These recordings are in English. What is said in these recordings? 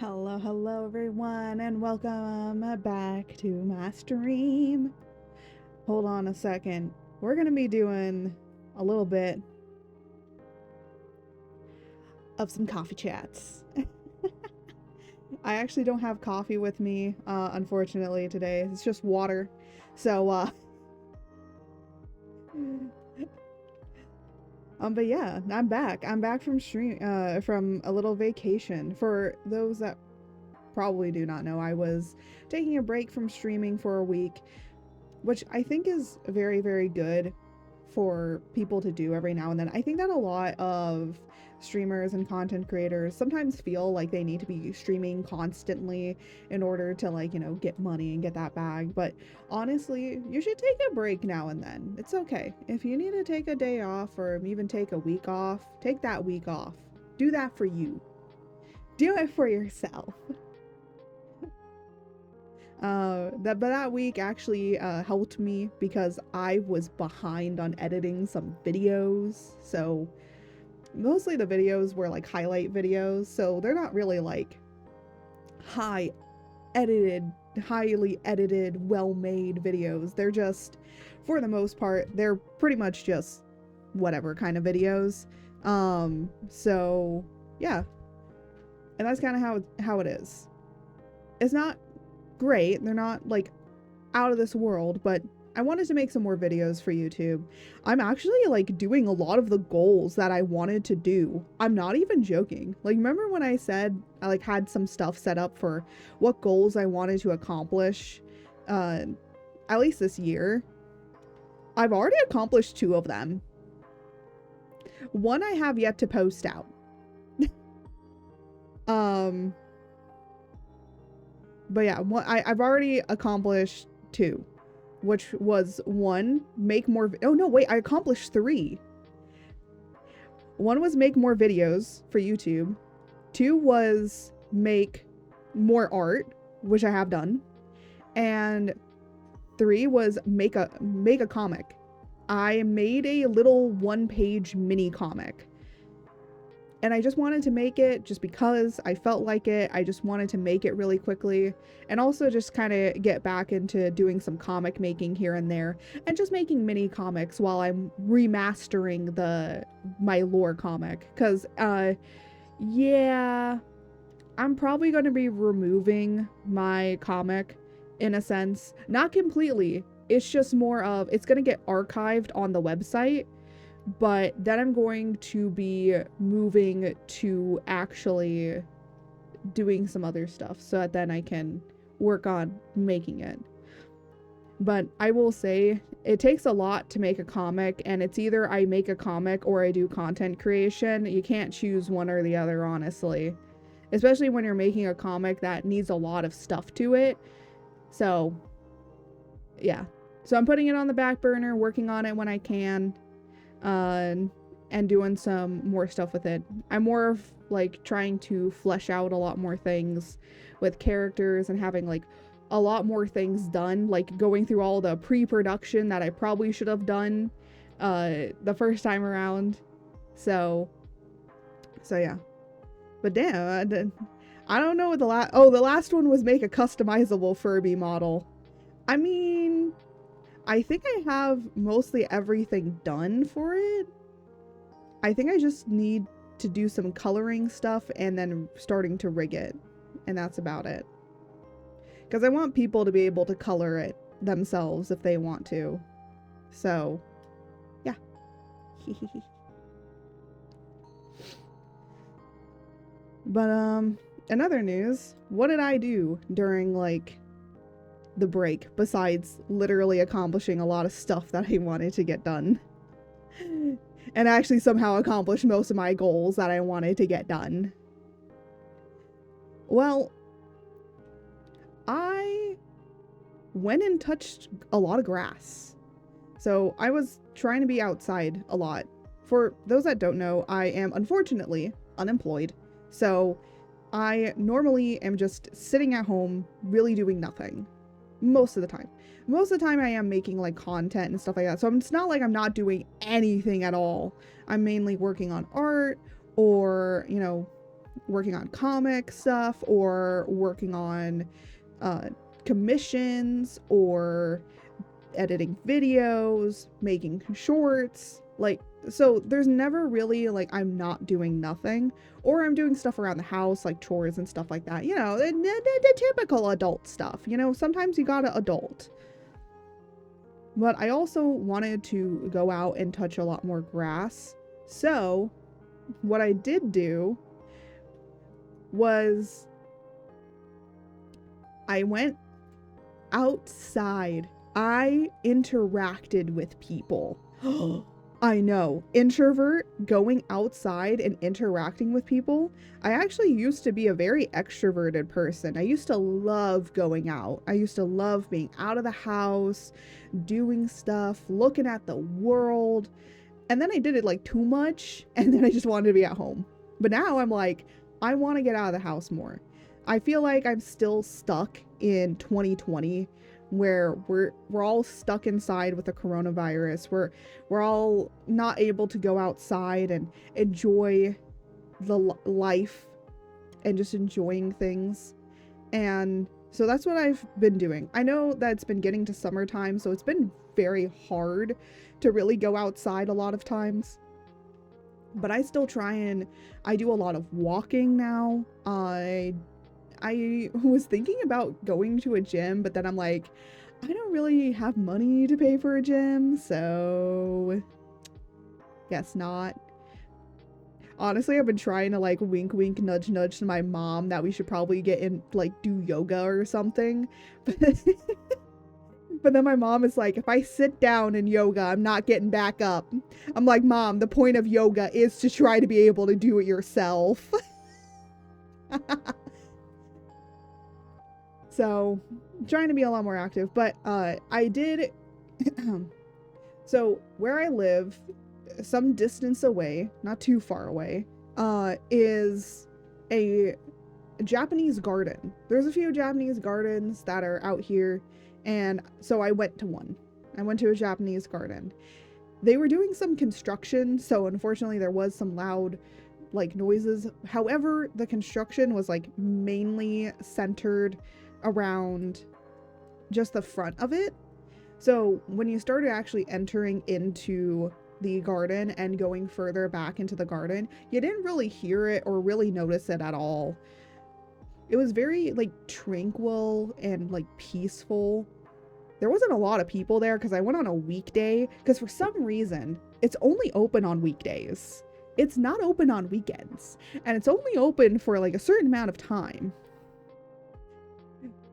Hello everyone, and welcome back to my stream. Hold on a second. We're gonna be doing a little bit of some coffee chats. I actually don't have coffee with me, unfortunately, today. It's just water. So, but yeah, I'm back. I'm back from from a little vacation. For those that probably do not know, I was taking a break from streaming for a week, which I think is very, very good for people to do every now and then. I think that a lot of streamers and content creators sometimes feel like they need to be streaming constantly in order to, like, get money and get that bag. But honestly, you should take a break now and then. It's okay. If you need to take a day off or even take a week off, take that week off. Do that for you. Do it for yourself. That week actually helped me because I was behind on editing some videos. So mostly the videos were like highlight videos, so they're not really like highly edited, well-made videos. They're just, for the most part, they're pretty much just whatever kind of videos. So yeah, and that's kind of how it is. It's not great, they're not like out of this world, but I wanted to make some more videos for YouTube. I'm actually like doing a lot of the goals that I wanted to do. I'm not even joking. Like, remember when I said I like had some stuff set up for what goals I wanted to accomplish at least this year? I've already accomplished 2 of them. One I have yet to post out. But yeah, I've already accomplished 2, which was 1, make more. Oh no, wait, I accomplished 3. 1 was make more videos for YouTube. 2 was make more art, which I have done. And 3 was make a comic. I made a little 1-page mini comic. And I just wanted to make it just because I felt like it. I just wanted to make it really quickly. And also just kind of get back into doing some comic making here and there. And just making mini comics while I'm remastering my lore comic. Because, yeah, I'm probably going to be removing my comic in a sense. Not completely. It's just more of, it's going to get archived on the website. But then I'm going to be moving to actually doing some other stuff so that then I can work on making it. But I will say it takes a lot to make a comic, and it's either I make a comic or I do content creation. You can't choose one or the other, honestly. Especially when you're making a comic that needs a lot of stuff to it. So, yeah. So I'm putting it on the back burner, working on it when I can. And doing some more stuff with it. I'm more of like trying to flesh out a lot more things with characters and having like a lot more things done, like going through all the pre-production that I probably should have done the first time around. So yeah. But damn, I don't know what the last one was make a customizable Furby model. I mean, I think I have mostly everything done for it. I think I just need to do some coloring stuff and then starting to rig it. And that's about it. Because I want people to be able to color it themselves if they want to. So, yeah. But, in other news, what did I do during, like, the break besides literally accomplishing a lot of stuff that I wanted to get done and actually somehow accomplish most of my goals that I wanted to get done? Well, I went and touched a lot of grass. So I was trying to be outside a lot. For those that don't know, I am unfortunately unemployed. So I normally am just sitting at home really doing nothing. Most of the time. Most of the time I am making like content and stuff like that. So it's not like I'm not doing anything at all. I'm mainly working on art or, working on comic stuff or working on commissions or editing videos, making shorts. Like, so there's never really like I'm not doing nothing, or I'm doing stuff around the house like chores and stuff like that, you know, the typical adult stuff, you know. Sometimes you gotta adult. But I also wanted to go out and touch a lot more grass, so what I did do was I went outside. I interacted with people. I know, introvert, going outside and interacting with people. I actually used to be a very extroverted person. I used to love going out. I used to love being out of the house, doing stuff, looking at the world. And then I did it like too much, and then I just wanted to be at home. But now I'm like, I want to get out of the house more. I feel like I'm still stuck in 2020, where we're all stuck inside with the coronavirus. We're all not able to go outside and enjoy the life and just enjoying things. And so that's what I've been doing. I know that it's been getting to summertime, so it's been very hard to really go outside a lot of times. But I still try, and I do a lot of walking now. I was thinking about going to a gym, but then I'm like, I don't really have money to pay for a gym, so guess not. Honestly, I've been trying to like wink wink nudge nudge to my mom that we should probably get in, like, do yoga or something. But then my mom is like, if I sit down in yoga, I'm not getting back up. I'm like, Mom, the point of yoga is to try to be able to do it yourself. So, trying to be a lot more active, but I did. So, where I live, some distance away, not too far away, is a Japanese garden. There's a few Japanese gardens that are out here, and so I went to one. I went to a Japanese garden. They were doing some construction, so unfortunately there was some loud like noises. However, the construction was like mainly centered around just the front of it. So when you started actually entering into the garden and going further back into the garden, you didn't really hear it or really notice it at all. It was very like tranquil and like peaceful. There wasn't a lot of people there because I went on a weekday, because for some reason it's only open on weekdays. It's not open on weekends, and it's only open for like a certain amount of time.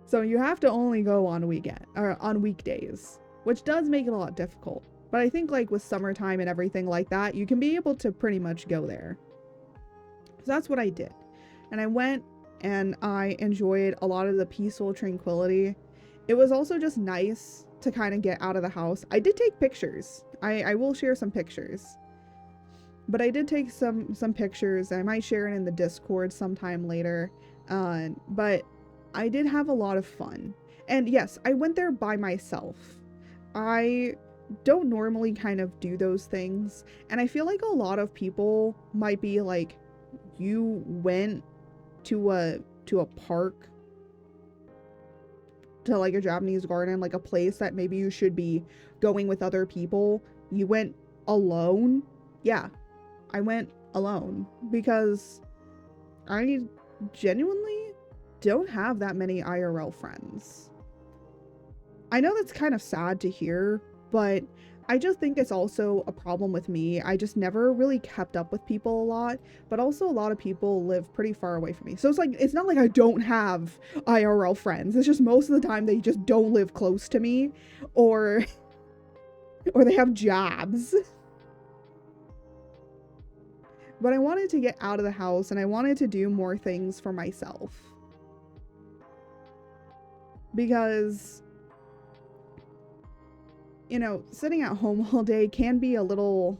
So you have to only go on weekend or on weekdays, which does make it a lot difficult. But I think like with summertime and everything like that, you can be able to pretty much go there. So that's what I did. And I went and I enjoyed a lot of the peaceful tranquility. It was also just nice to kind of get out of the house. I did take pictures. I will share some pictures. But I did take some pictures. I might share it in the Discord sometime later. But I did have a lot of fun. And yes, I went there by myself. I don't normally kind of do those things. And I feel like a lot of people might be like, you went to a park, to like a Japanese garden, like a place that maybe you should be going with other people. You went alone. Yeah, I went alone because I genuinely don't have that many IRL friends. I know that's kind of sad to hear, but I just think it's also a problem with me. I just never really kept up with people a lot, but also a lot of people live pretty far away from me. So it's like, it's not like I don't have IRL friends. It's just most of the time they just don't live close to me, or they have jobs. But I wanted to get out of the house and I wanted to do more things for myself. Because, you know, sitting at home all day can be a little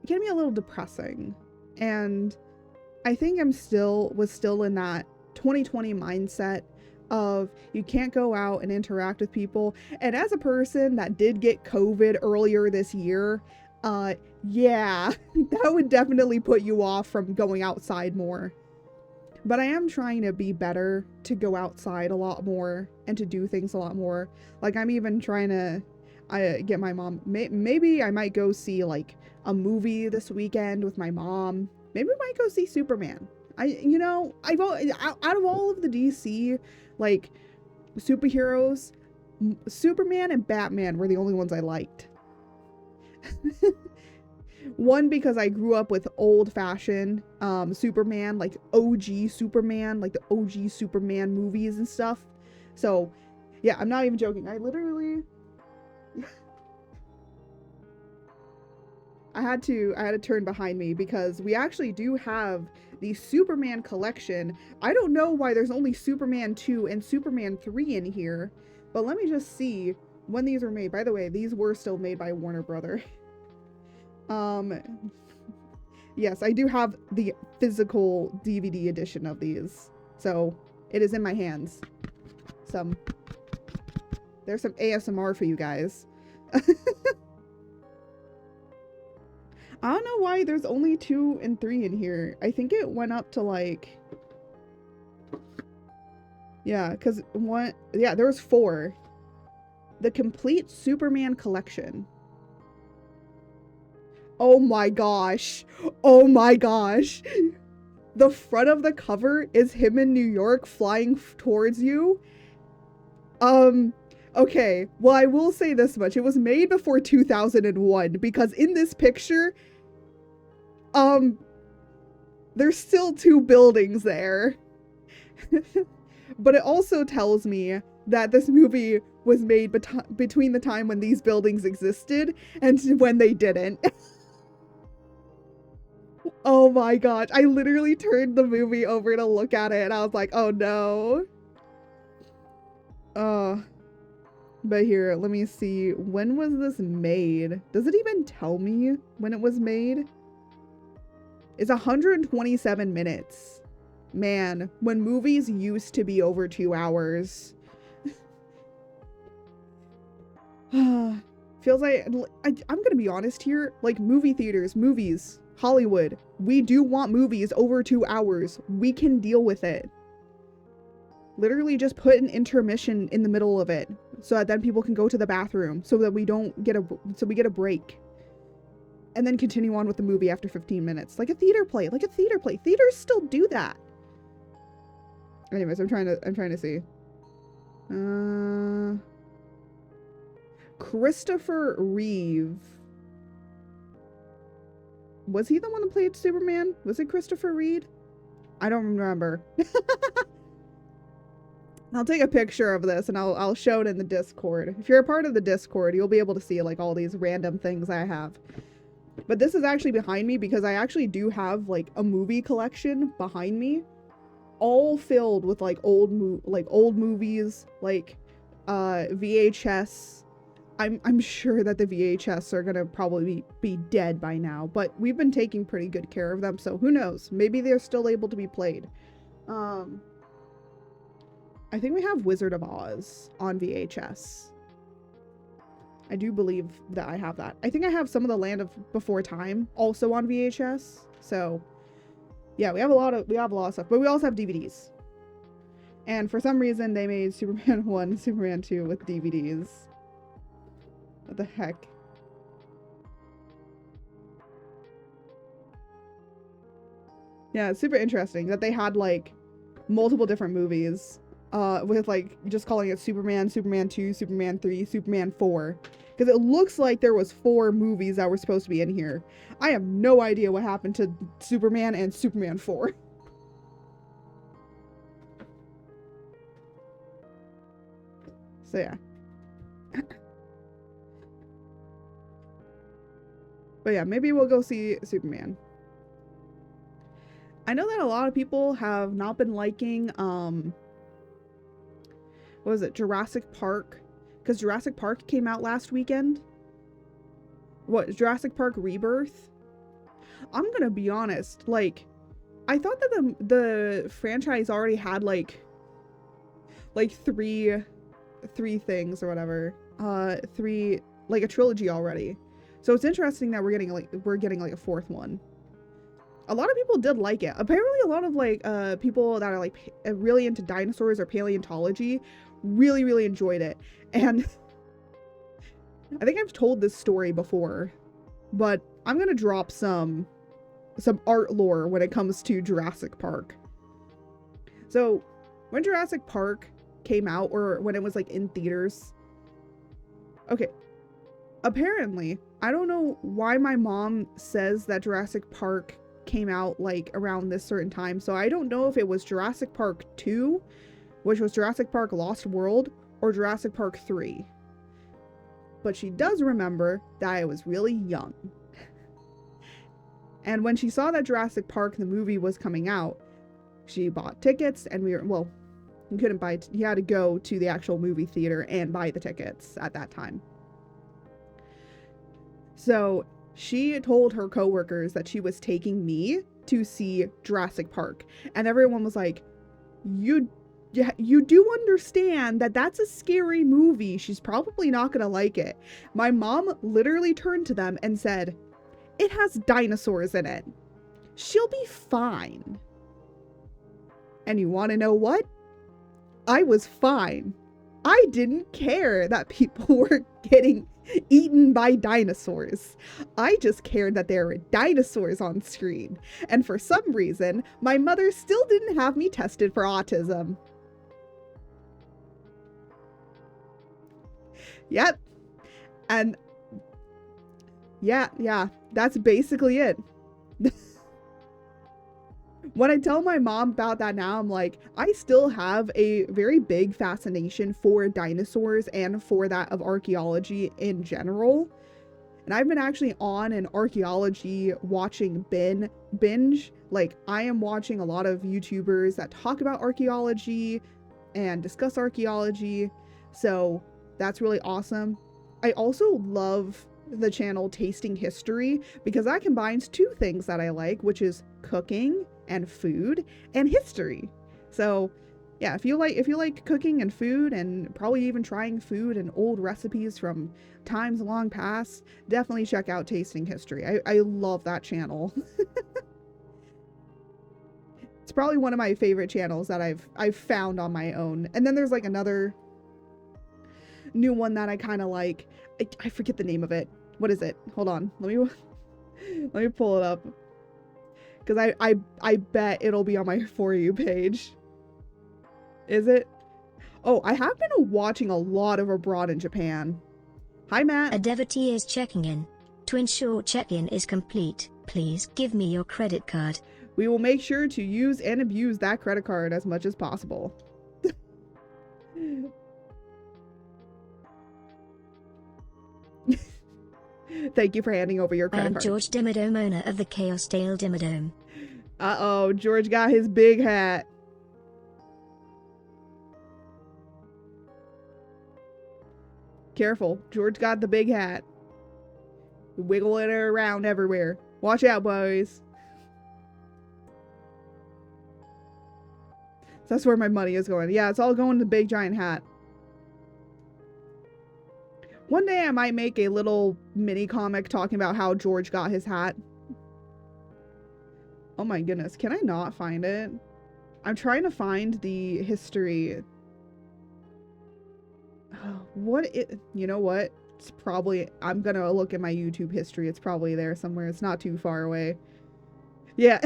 depressing. And I think was still in that 2020 mindset of you can't go out and interact with people. And as a person that did get COVID earlier this year, Yeah, that would definitely put you off from going outside more. But I am trying to be better to go outside a lot more and to do things a lot more. Like, I'm even trying to get my mom. Maybe I might go see like a movie this weekend with my mom. Maybe we might go see Superman. Out of all of the DC like superheroes, Superman and Batman were the only ones I liked. One, because I grew up with old-fashioned Superman, like OG Superman, like the OG Superman movies and stuff. So, yeah, I'm not even joking. I literally I had to turn behind me because we actually do have the Superman collection. I don't know why there's only Superman 2 and Superman 3 in here, but let me just see when these were made. By the way, these were still made by Warner Brother. Yes, I do have the physical DVD edition of these, so it is in my hands. There's some ASMR for you guys. I don't know why there's only 2 and 3 in here. I think it went up to like... Yeah, because there was 4. The complete Superman collection. Oh my gosh. Oh my gosh. The front of the cover is him in New York flying towards you. Okay. Well, I will say this much. It was made before 2001 because in this picture, there's still 2 buildings there. But it also tells me that this movie was made between the time when these buildings existed and when they didn't. Oh my gosh, I literally turned the movie over to look at it and I was like, oh no. But here, let me see. When was this made? Does it even tell me when it was made? It's 127 minutes. Man, when movies used to be over 2 hours. Feels like, I'm gonna be honest here, like movie theaters, movies, Hollywood, we do want movies over 2 hours. We can deal with it. Literally just put an intermission in the middle of it so that then people can go to the bathroom so that we get a break. And then continue on with the movie after 15 minutes. Like a theater play. Theaters still do that. Anyways, I'm trying to see. Christopher Reeve. Was he the one that played Superman? Was it Christopher Reed? I don't remember. I'll take a picture of this and I'll show it in the Discord. If you're a part of the Discord, you'll be able to see like all these random things I have. But this is actually behind me because I actually do have like a movie collection behind me, all filled with like old movies, like VHS. I'm sure that the VHS are gonna probably be dead by now, but we've been taking pretty good care of them, so who knows? Maybe they're still able to be played. I think we have Wizard of Oz on VHS. I do believe that I have that. I think I have some of the Land of Before Time also on VHS. So yeah, we have a lot of stuff, but we also have DVDs. And for some reason they made Superman 1, Superman 2 with DVDs. What the heck? Yeah, it's super interesting that they had like multiple different movies with like just calling it Superman, Superman 2, Superman 3, Superman 4. Because it looks like there was 4 movies that were supposed to be in here. I have no idea what happened to Superman and Superman 4. So yeah. But yeah, maybe we'll go see Superman. I know that a lot of people have not been liking, what was it, Jurassic Park? Because Jurassic Park came out last weekend. What, Jurassic Park Rebirth? I'm gonna be honest, like, I thought that the franchise already had like three things or whatever. Like a trilogy already. So it's interesting that we're getting like a fourth one. A lot of people did like it. Apparently a lot of like people that are like really into dinosaurs or paleontology really, really enjoyed it. And I think I've told this story before, but I'm gonna drop some art lore when it comes to Jurassic Park. So when Jurassic Park came out, or when it was like in theaters, okay, apparently, I don't know why my mom says that Jurassic Park came out like around this certain time. So I don't know if it was Jurassic Park 2, which was Jurassic Park Lost World, or Jurassic Park 3. But she does remember that I was really young. And when she saw that Jurassic Park, the movie, was coming out, she bought tickets, and we were, well, you couldn't buy, you had to go to the actual movie theater and buy the tickets at that time. So she told her coworkers that she was taking me to see Jurassic Park. And everyone was like, you do understand that that's a scary movie. She's probably not going to like it. My mom literally turned to them and said, it has dinosaurs in it. She'll be fine. And you want to know what? I was fine. I didn't care that people were getting eaten by dinosaurs. I just cared that there were dinosaurs on screen. And for some reason, my mother still didn't have me tested for autism. Yep. And yeah, that's basically it. When I tell my mom about that now, I'm like, I still have a very big fascination for dinosaurs and for that of archaeology in general. And I've been actually on an archaeology watching binge. Like, I am watching a lot of YouTubers that talk about archaeology and discuss archaeology. So that's really awesome. I also love the channel Tasting History because that combines two things that I like, which is cooking and food and history. So yeah, if you like cooking and food, and probably even trying food and old recipes from times long past, definitely check out Tasting History. I love that channel. It's probably one of my favorite channels that I've found on my own. And then there's like another new one that I kind of like. I forget the name of it. What is it? Hold on. Let me pull it up. Because I bet it'll be on my For You page. Is it? Oh, I have been watching a lot of Abroad in Japan. Hi, Matt. A devotee is checking in. To ensure check-in is complete, please give me your credit card. We will make sure to use and abuse that credit card as much as possible. Thank you for handing over your credit card. I am George Dimmadome, owner of the Chaos Dale Dimmadome. Uh-oh, George got his big hat. Careful, George got the big hat. Wiggling it around everywhere. Watch out, boys. That's where my money is going. Yeah, it's all going to the big giant hat. One day I might make a little mini comic talking about how George got his hat. Oh my goodness, can I not find it? I'm trying to find the history. You know what? It's probably, I'm gonna look at my YouTube history. It's probably there somewhere. It's not too far away. Yeah.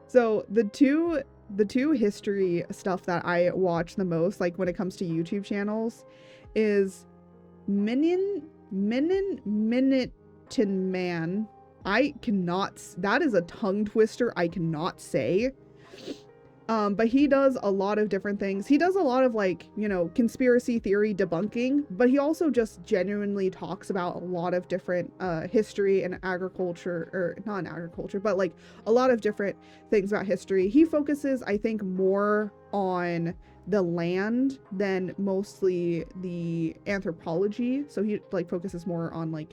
So the two history stuff that I watch the most, like when it comes to YouTube channels, is Minion Man. I cannot, that is a tongue twister I cannot say. But he does a lot of different things. He does a lot of, like, you know, conspiracy theory debunking, but he also just genuinely talks about a lot of different history and agriculture, or not in agriculture, but like a lot of different things about history. He focuses, I think, more on the land than mostly the anthropology. So he like focuses more on like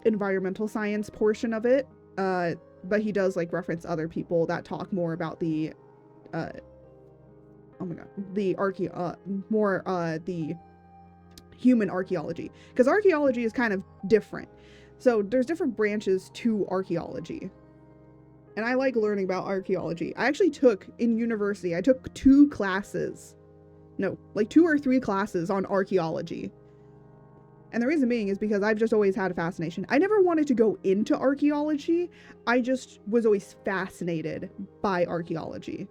environmental science portion of it. But he does like reference other people that talk more about the oh my god, the human archaeology, because archaeology is kind of different. So there's different branches to archaeology. And I like learning about archaeology. I actually took, in university, I took 2 classes. No, like 2 or 3 classes on archaeology. And the reason being is because I've just always had a fascination. I never wanted to go into archaeology. I just was always fascinated by archaeology.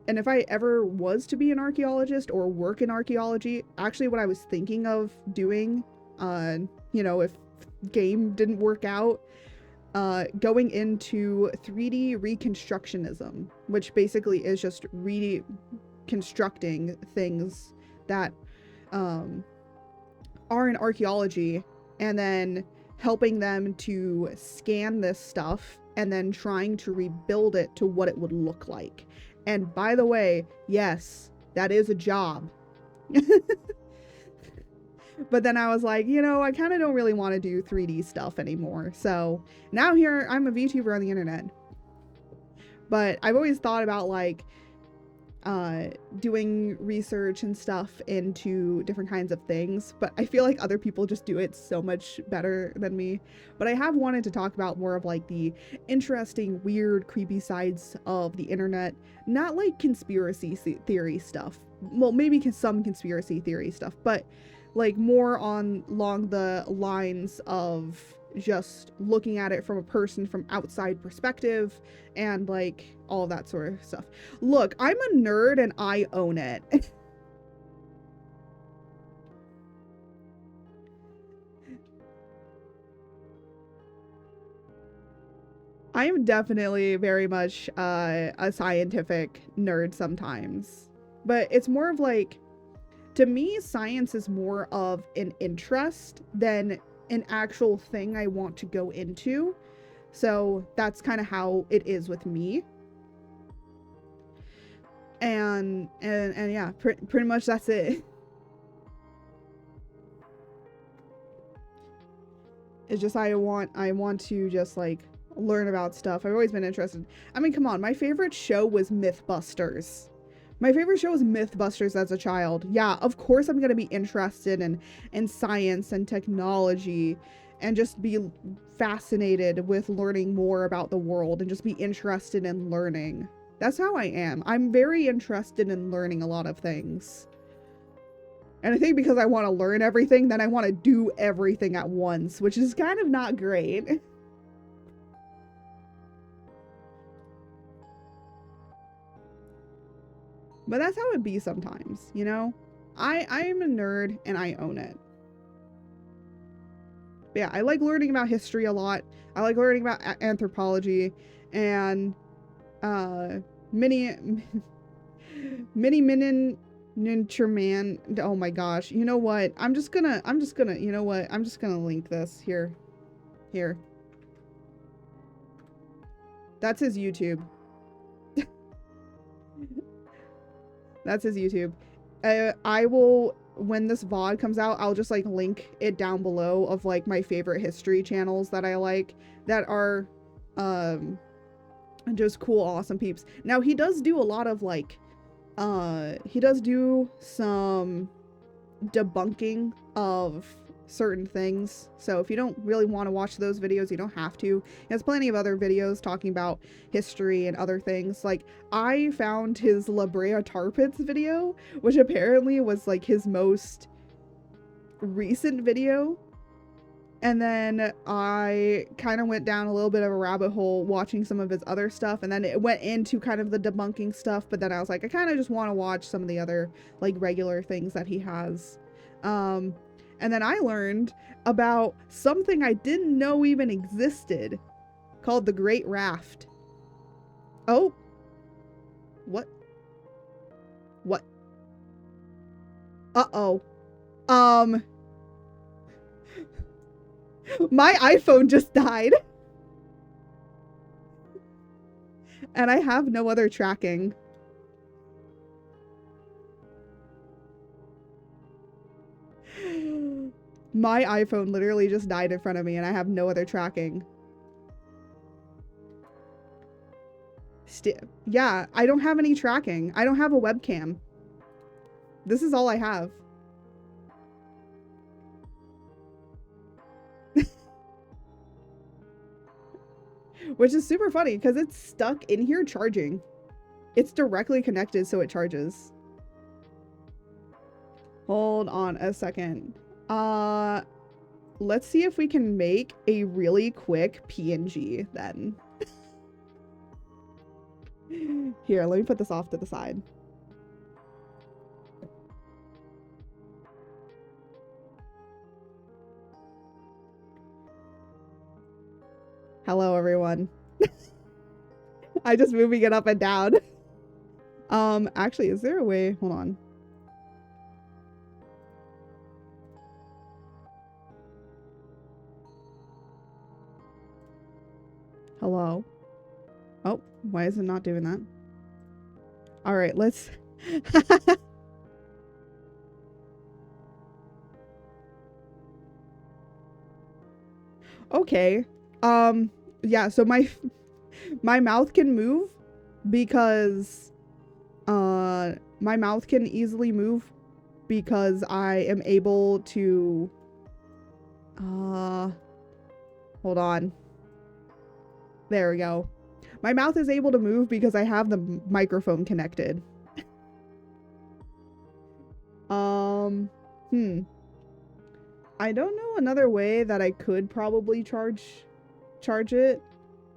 And if I ever was to be an archaeologist or work in archaeology, actually what I was thinking of doing, you know, if game didn't work out, going into 3D reconstructionism, which basically is just reconstructing things that are in archaeology, and then helping them to scan this stuff and then trying to rebuild it to what it would look like. And by the way, yes, that is a job. But then I was like, you know, I kind of don't really want to do 3D stuff anymore. So now here I'm a VTuber on the internet. But I've always thought about like doing research and stuff into different kinds of things, but I feel like other people just do it so much better than me. But I have wanted to talk about more of like the interesting, weird, creepy sides of the internet, not like conspiracy theory stuff. Well, maybe some conspiracy theory stuff, but like more along the lines of just looking at it from a person from outside perspective and like all of that sort of stuff. Look, I'm a nerd and I own it. I am definitely very much a scientific nerd sometimes, but it's more of like, to me, science is more of an interest than an actual thing I want to go into. So that's kind of how it is with me. And yeah, pretty much that's it. It's just I want to just like learn about stuff. I've always been interested. I mean, come on, my favorite show was Mythbusters. My favorite show was Mythbusters as a child. Yeah, of course I'm going to be interested in science and technology and just be fascinated with learning more about the world and just be interested in learning. That's how I am. I'm very interested in learning a lot of things. And I think because I want to learn everything, then I want to do everything at once, which is kind of not great. But that's how it be sometimes, you know? I'm a nerd and I own it. But yeah, I like learning about history a lot. I like learning about anthropology and miniature man. Oh my gosh. You know what? I'm just gonna, you know what? I'm just gonna link this here. That's his YouTube. That's his YouTube. I will, when this VOD comes out, I'll just like link it down below of like my favorite history channels that I like that are just cool, awesome peeps. Now he does do a lot of like he does do some debunking of certain things, so if you don't really want to watch those videos, you don't have to. He has plenty of other videos talking about history and other things. Like, I found his La Brea Tar Pits video, which apparently was like his most recent video, and then I kind of went down a little bit of a rabbit hole watching some of his other stuff, and then it went into kind of the debunking stuff, but then I was like, I kind of just want to watch some of the other like regular things that he has. And then I learned about something I didn't know even existed called the Great Raft. Oh. What? Uh-oh. My iPhone just died. And I have no other tracking. My iPhone literally just died in front of me and I have no other tracking. Yeah, I don't have any tracking. I don't have a webcam. This is all I have. Which is super funny because it's stuck in here charging. It's directly connected so it charges. Hold on a second. Let's see if we can make a really quick PNG then. Here, let me put this off to the side. Hello, everyone. I just moving it up and down. Actually, is there a way? Hold on. Hello. Oh, why is it not doing that? All right, let's. Okay. Yeah, so my mouth can move because my mouth can easily move because I am able to hold on. There we go. My mouth is able to move because I have the microphone connected. I don't know another way that I could probably charge it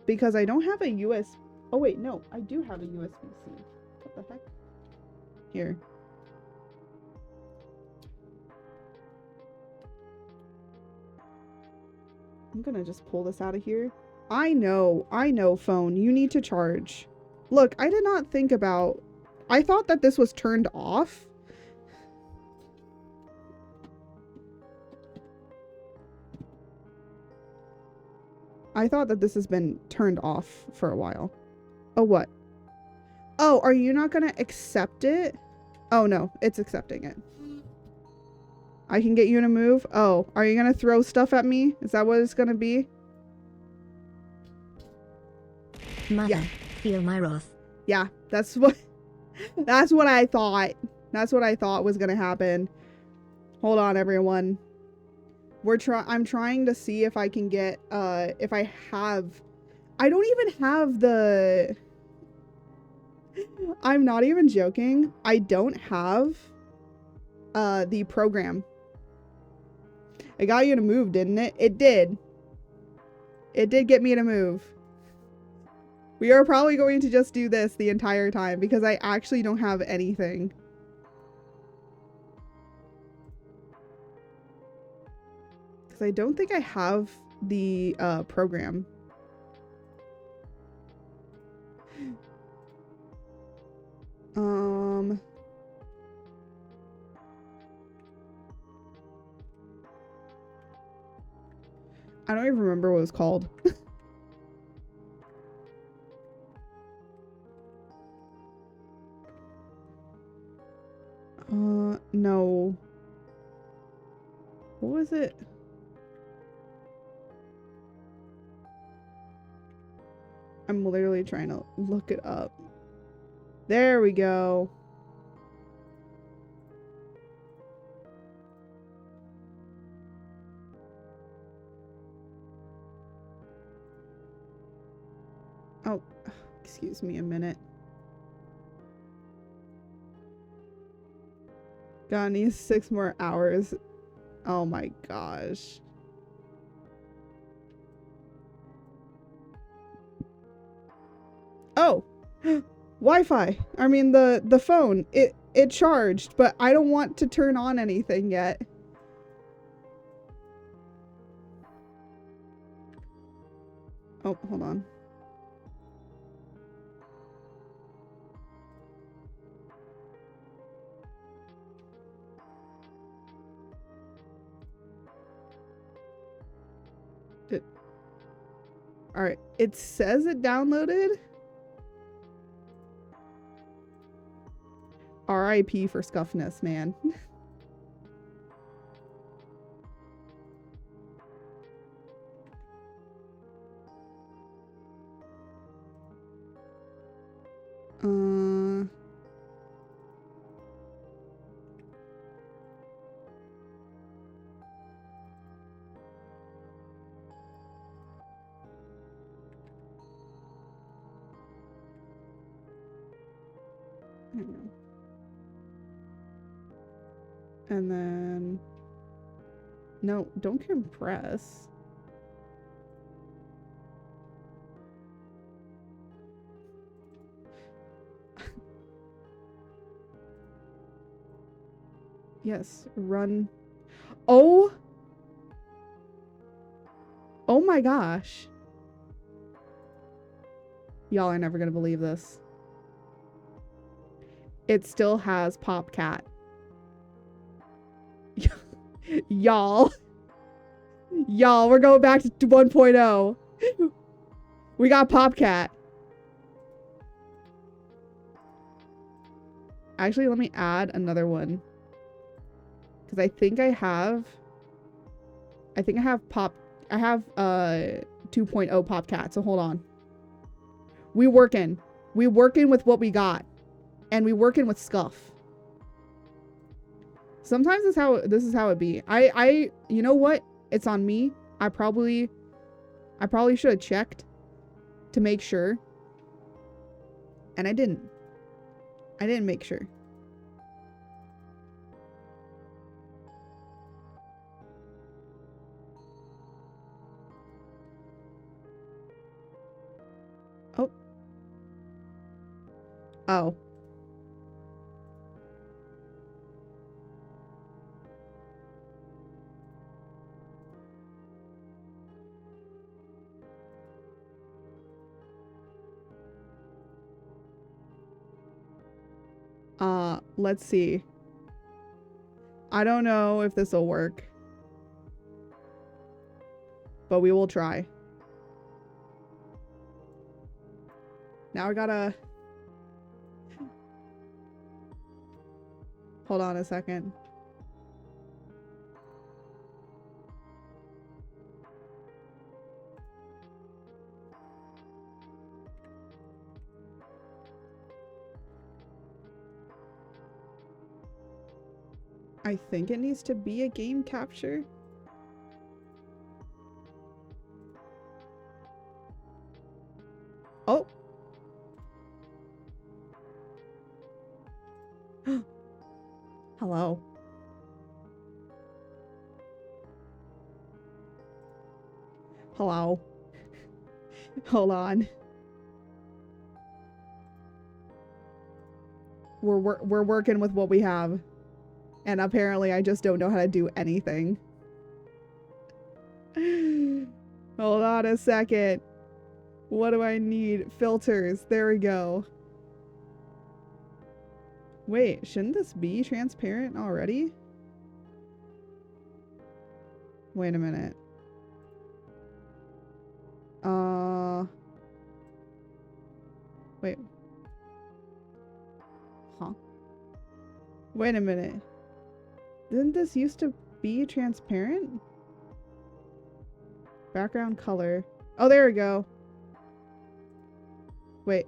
because I don't have a US. Oh wait, no, I do have a USB-C. What the heck? Here. I'm gonna just pull this out of here. I know, phone. You need to charge. Look, I did not think about... I thought that this was turned off. I thought that this has been turned off for a while. Oh, what? Oh, are you not gonna accept it? Oh, no, it's accepting it. I can get you to move? Oh, are you gonna throw stuff at me? Is that what it's gonna be? Mother, yeah. Feel my wrath. Yeah, that's what I thought. That's what I thought was gonna happen. Hold on, everyone. I'm trying to see if I can get if I don't even have the... I'm not even joking. I don't have the program. I got you to move, didn't it? It did. It did get me to move. We are probably going to just do this the entire time because I actually don't have anything. Because I don't think I have the program. I don't even remember what it was called. No. What was it? I'm literally trying to look it up. There we go. Oh, excuse me a minute. God, needs 6 more hours. Oh my gosh. Oh, Wi-Fi. I mean the phone. It charged, but I don't want to turn on anything yet. Oh, hold on. All right, it says it downloaded. RIP for scuffness, man. Hang on. And then... No, don't compress. Yes, run. Oh! Oh my gosh. Y'all are never gonna believe this. It still has PopCat. Y'all. Y'all, we're going back to 1.0. We got PopCat. Actually, let me add another one. Because I think I have 2.0 PopCat, so hold on. We working with what we got. And we working with scuff. Sometimes this is how it be. You know what? It's on me. I probably should have checked to make sure. And I didn't. I didn't make sure. Oh. Oh. Let's see. I don't know if this will work. But we will try. Now I gotta... Hold on a second. I think it needs to be a game capture. Oh. Hello. Hello. Hold on. We're working with what we have. And apparently I just don't know how to do anything. Hold on a second. What do I need? Filters. There we go. Wait, shouldn't this be transparent already? Wait a minute. Wait. Huh? Wait a minute. Didn't this used to be transparent? Background color. Oh, there we go. Wait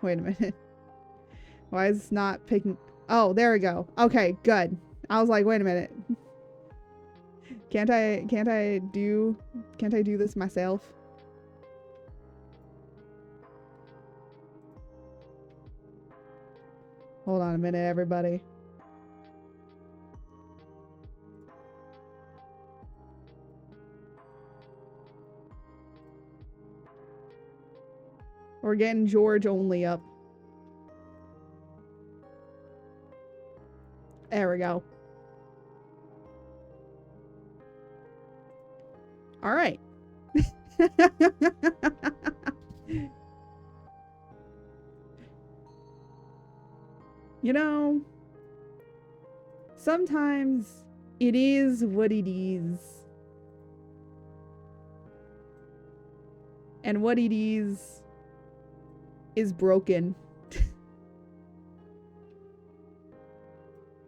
a minute. Why is this not picking? Oh, there we go. Okay, good. I was like, wait a minute. Can't I do this myself? Hold on a minute, everybody. We're getting George only up. There we go. All right. You know, sometimes it is what it is. And what it is broken.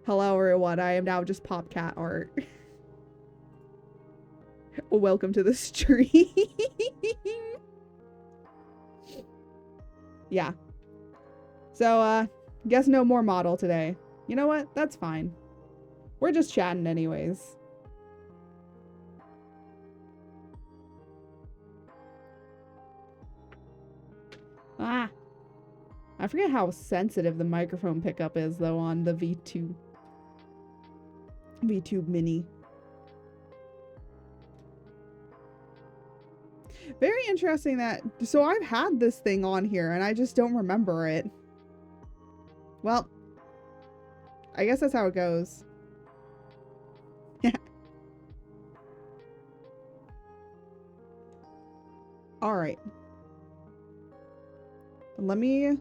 Hello everyone, I am now just PopCat art. Welcome to the stream. Yeah. So, guess no more model today. You know what? That's fine. We're just chatting anyways. Ah. I forget how sensitive the microphone pickup is though on the VTube Mini. Very interesting that, so I've had this thing on here and I just don't remember it. Well, I guess that's how it goes. All right. Let me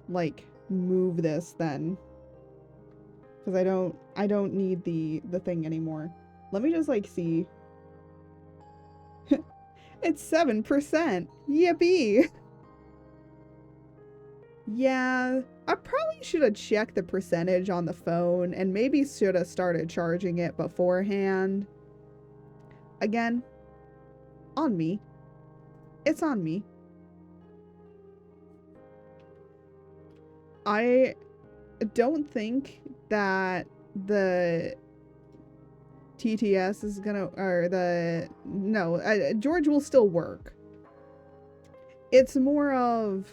like move this then, because I don't need the thing anymore. Let me just like see. It's 7%. Yippee. Yeah, I probably should have checked the percentage on the phone and maybe should have started charging it beforehand. Again, on me. It's on me. I don't think that the TTS is gonna, or the, no, George will still work. It's more of,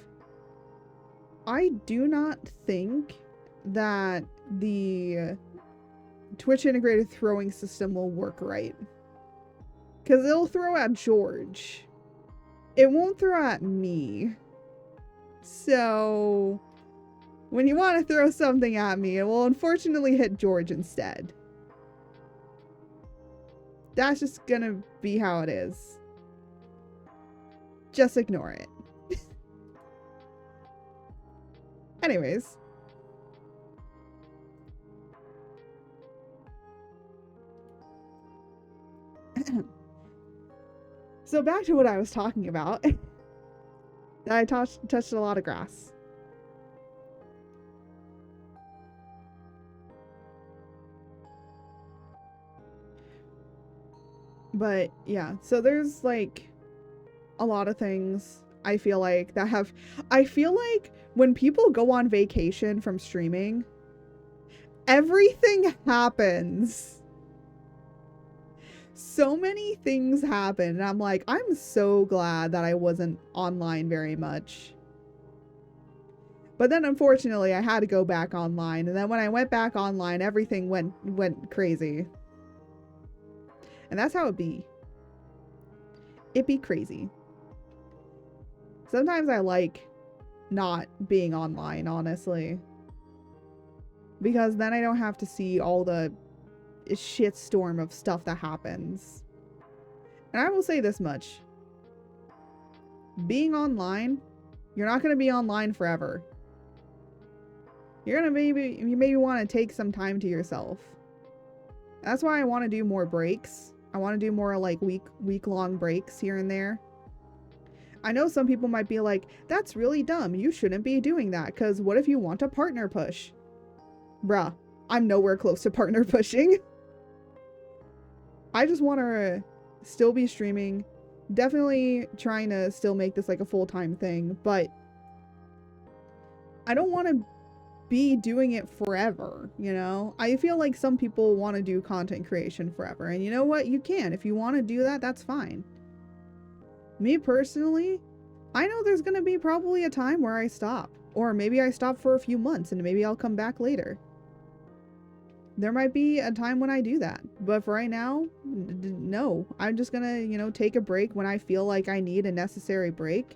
I do not think that the Twitch integrated throwing system will work right. Because it'll throw at George. It won't throw at me. So, when you want to throw something at me, it will unfortunately hit George instead. That's just gonna be how it is. Just ignore it. Anyways. So back to what I was talking about. I touched a lot of grass. But yeah, so there's like a lot of things I feel like that have, I feel like when people go on vacation from streaming, everything happens. So many things happen, and I'm like, I'm so glad that I wasn't online very much. But then unfortunately I had to go back online, and then when I went back online, everything went crazy. And that's how it be. It be crazy. Sometimes I like not being online, honestly. Because then I don't have to see all the shitstorm of stuff that happens. And I will say this much. Being online, you're not going to be online forever. You're going to you maybe want to take some time to yourself. That's why I want to do more breaks. I want to do more like week-long breaks here and there. I know some people might be like, that's really dumb. You shouldn't be doing that, because what if you want a partner push? Bruh, I'm nowhere close to partner pushing. I just want to still be streaming. Definitely trying to still make this like a full-time thing, but I don't want to be doing it forever, you know? I feel like some people want to do content creation forever, and you know what? You can. If you want to do that, that's fine. Me personally, I know there's going to be probably a time where I stop, or maybe I stop for a few months and maybe I'll come back later. There might be a time when I do that, but for right now, no. I'm just gonna, you know, take a break when I feel like I need a necessary break.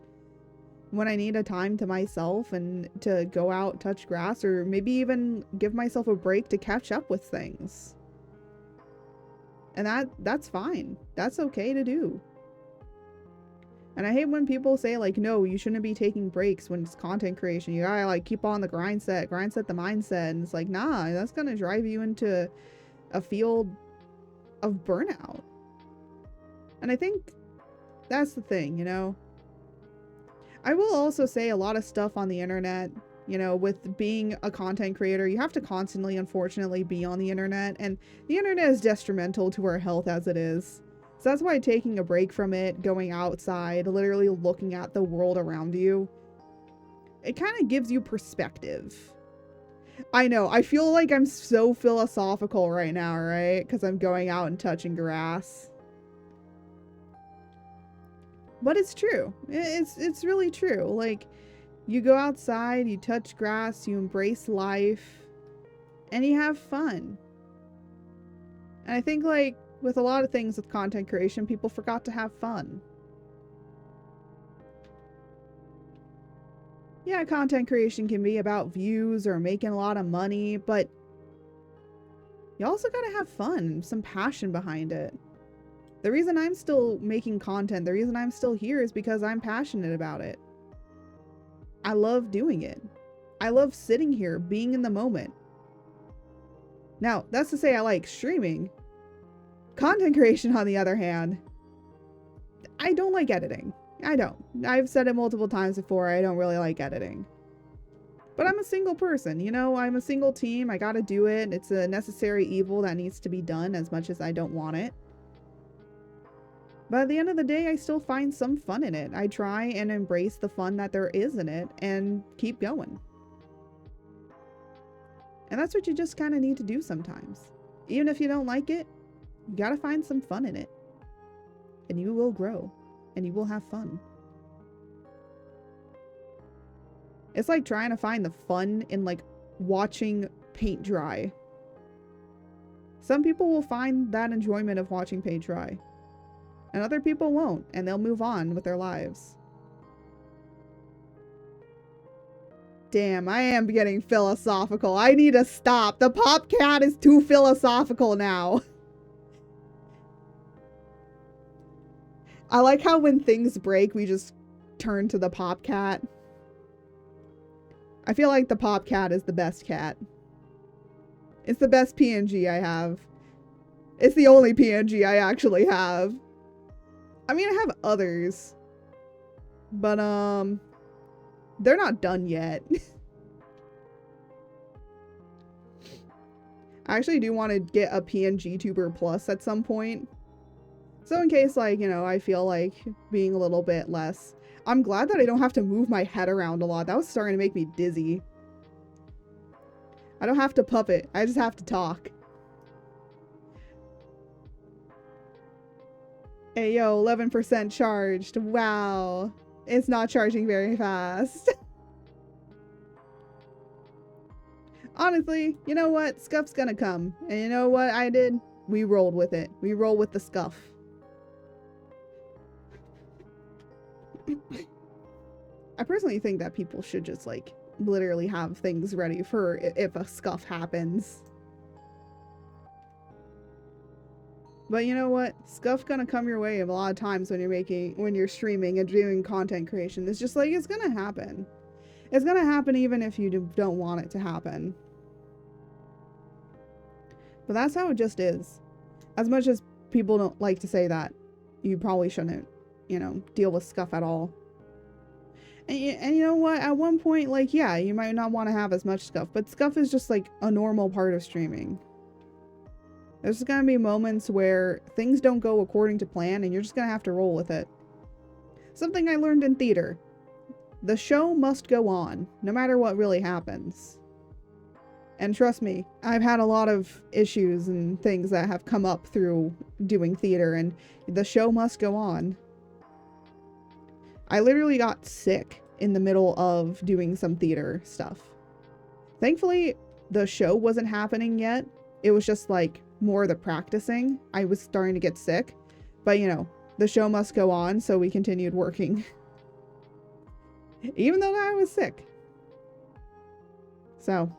When I need a time to myself and to go out, touch grass, or maybe even give myself a break to catch up with things. And that's fine. That's okay to do. And I hate when people say like, no, you shouldn't be taking breaks when it's content creation. You gotta like keep on the grind set the mindset. And it's like, nah, that's gonna drive you into a field of burnout. And I think that's the thing, you know? I will also say a lot of stuff on the internet, you know, with being a content creator, you have to constantly, unfortunately, be on the internet. And the internet is detrimental to our health as it is. So that's why taking a break from it, going outside, literally looking at the world around you, it kind of gives you perspective. I know, I feel like I'm so philosophical right now, right? Because I'm going out and touching grass. But it's true. It's really true. Like, You go outside, you touch grass, you embrace life, and you have fun. And I think, like, with a lot of things with content creation, people forgot to have fun. Yeah, content creation can be about views or making a lot of money, but you also gotta have fun, some passion behind it. The reason I'm still making content, the reason I'm still here is because I'm passionate about it. I love doing it. I love sitting here, being in the moment. Now, that's to say I like streaming. Content creation, on the other hand, I don't like editing. I don't. I've said it multiple times before, I don't really like editing. But I'm a single person, you know? I'm a single team, I gotta do it. It's a necessary evil that needs to be done as much as I don't want it. But at the end of the day, I still find some fun in it. I try and embrace the fun that there is in it and keep going. And that's what you just kind of need to do sometimes. Even if you don't like it, you gotta find some fun in it. And you will grow. And you will have fun. It's like trying to find the fun in, like, watching paint dry. Some people will find that enjoyment of watching paint dry. And other people won't, and they'll move on with their lives. Damn, I am getting philosophical. I need to stop. The pop cat is too philosophical now. I like how when things break, we just turn to the pop cat. I feel like the pop cat is the best cat. It's the best PNG I have. It's the only PNG I actually have. I mean, I have others. But, they're not done yet. I actually do want to get a PNG tuber plus at some point. So in case, like, you know, I feel like being a little bit less. I'm glad that I don't have to move my head around a lot. That was starting to make me dizzy. I don't have to puppet. I just have to talk. Hey, yo, 11% charged. Wow. It's not charging very fast. Honestly, you know what? Scuff's gonna come. And you know what I did? We rolled with it. We roll with the scuff. I personally think that people should just, like, literally have things ready for if a scuff happens. But you know what? Scuff's gonna come your way a lot of times when you're streaming and doing content creation. It's just like, it's gonna happen. It's gonna happen even if you don't want it to happen. But that's how it just is. As much as people don't like to say that, you probably shouldn't, you know, deal with scuff at all. And you know what? At one point, like, yeah, you might not want to have as much scuff, but scuff is just, like, a normal part of streaming. There's gonna be moments where things don't go according to plan, and you're just gonna have to roll with it. Something I learned in theater. The show must go on, no matter what really happens. And trust me, I've had a lot of issues and things that have come up through doing theater, and the show must go on. I literally got sick in the middle of doing some theater stuff. Thankfully, the show wasn't happening yet. It was just, like, more of the practicing. I was starting to get sick. But, you know, the show must go on, so we continued working. Even though I was sick. So,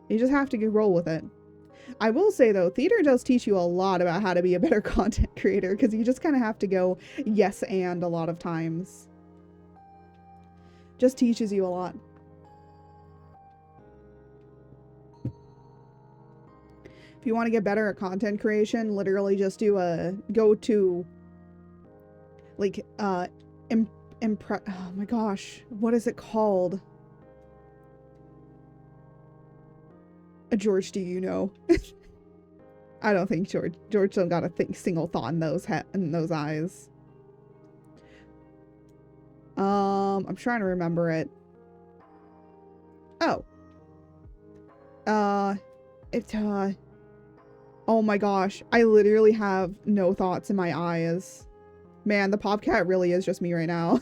you just have to roll with it. I will say, though, theater does teach you a lot about how to be a better content creator, because you just kind of have to go yes and a lot of times. Just teaches you a lot. If you want to get better at content creation, literally just do go to, like, oh my gosh, what is it called? George, do you know? I don't think George don't got a single thought in those eyes. I'm trying to remember it. Oh. Oh my gosh, I literally have no thoughts in my eyes. Man, the Popcat really is just me right now.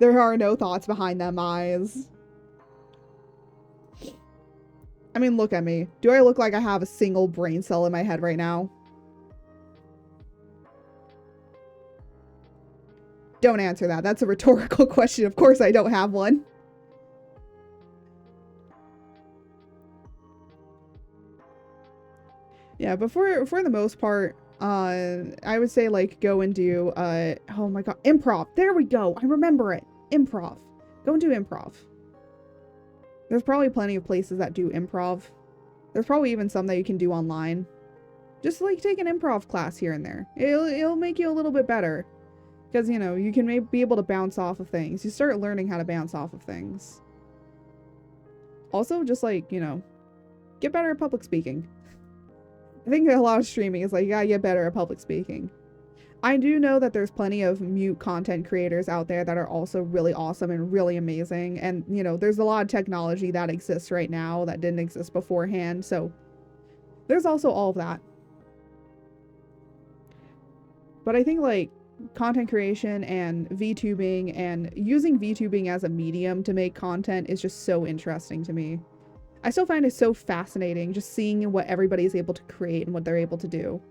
There are no thoughts behind them eyes. I mean, look at me. Do I look like I have a single brain cell in my head right now? Don't answer that. That's a rhetorical question. Of course I don't have one. Yeah, but for the most part, I would say, like, go and do, oh my god, improv. There we go. I remember it. Improv. Go and do improv. There's probably plenty of places that do improv. There's probably even some that you can do online. Just, like, take an improv class here and there. It'll make you a little bit better. Because, you know, you can be able to bounce off of things. You start learning how to bounce off of things. Also, just, like, you know, get better at public speaking. I think a lot of streaming is like, you gotta get better at public speaking. I do know that there's plenty of mute content creators out there that are also really awesome and really amazing. And, you know, there's a lot of technology that exists right now that didn't exist beforehand. So there's also all of that. But I think, like, content creation and VTubing and using VTubing as a medium to make content is just so interesting to me. I still find it so fascinating just seeing what everybody is able to create and what they're able to do.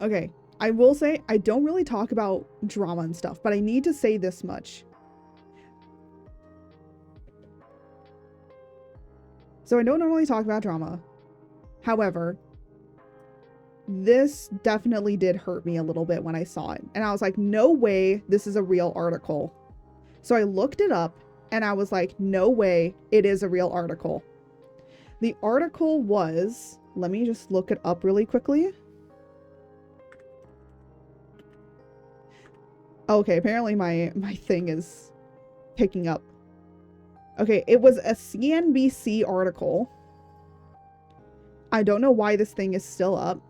Okay, I will say I don't really talk about drama and stuff, but I need to say this much. So I don't normally talk about drama. However, this definitely did hurt me a little bit when I saw it. And I was like, no way this is a real article. So I looked it up and I was like, no way it is a real article. The article was, let me just look it up really quickly. Okay, apparently my thing is picking up. Okay, it was a CNBC article. I don't know why this thing is still up.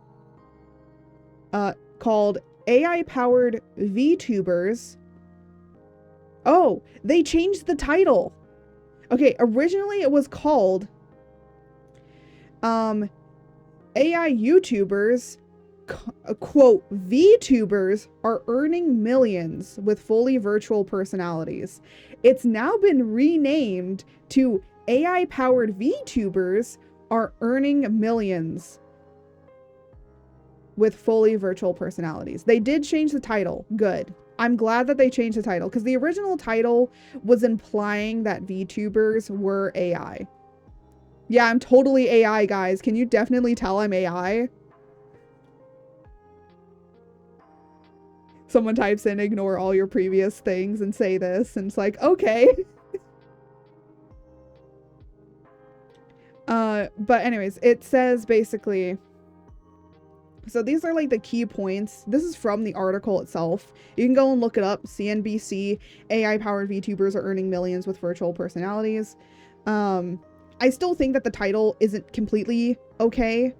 Called AI-powered VTubers. Oh, they changed the title. Okay, originally it was called AI YouTubers, quote, VTubers are earning millions with fully virtual personalities. It's now been renamed to AI-powered VTubers are earning millions with fully virtual personalities. They did change the title. Good. I'm glad that they changed the title because the original title was implying that VTubers were AI. Yeah, I'm totally AI, guys. Can you definitely tell I'm AI? Someone types in, ignore all your previous things and say this, and it's like, okay. But anyways, it says basically, so these are like the key points. This is from the article itself. You can go and look it up. CNBC, AI-powered VTubers are earning millions with virtual personalities. I still think that the title isn't completely okay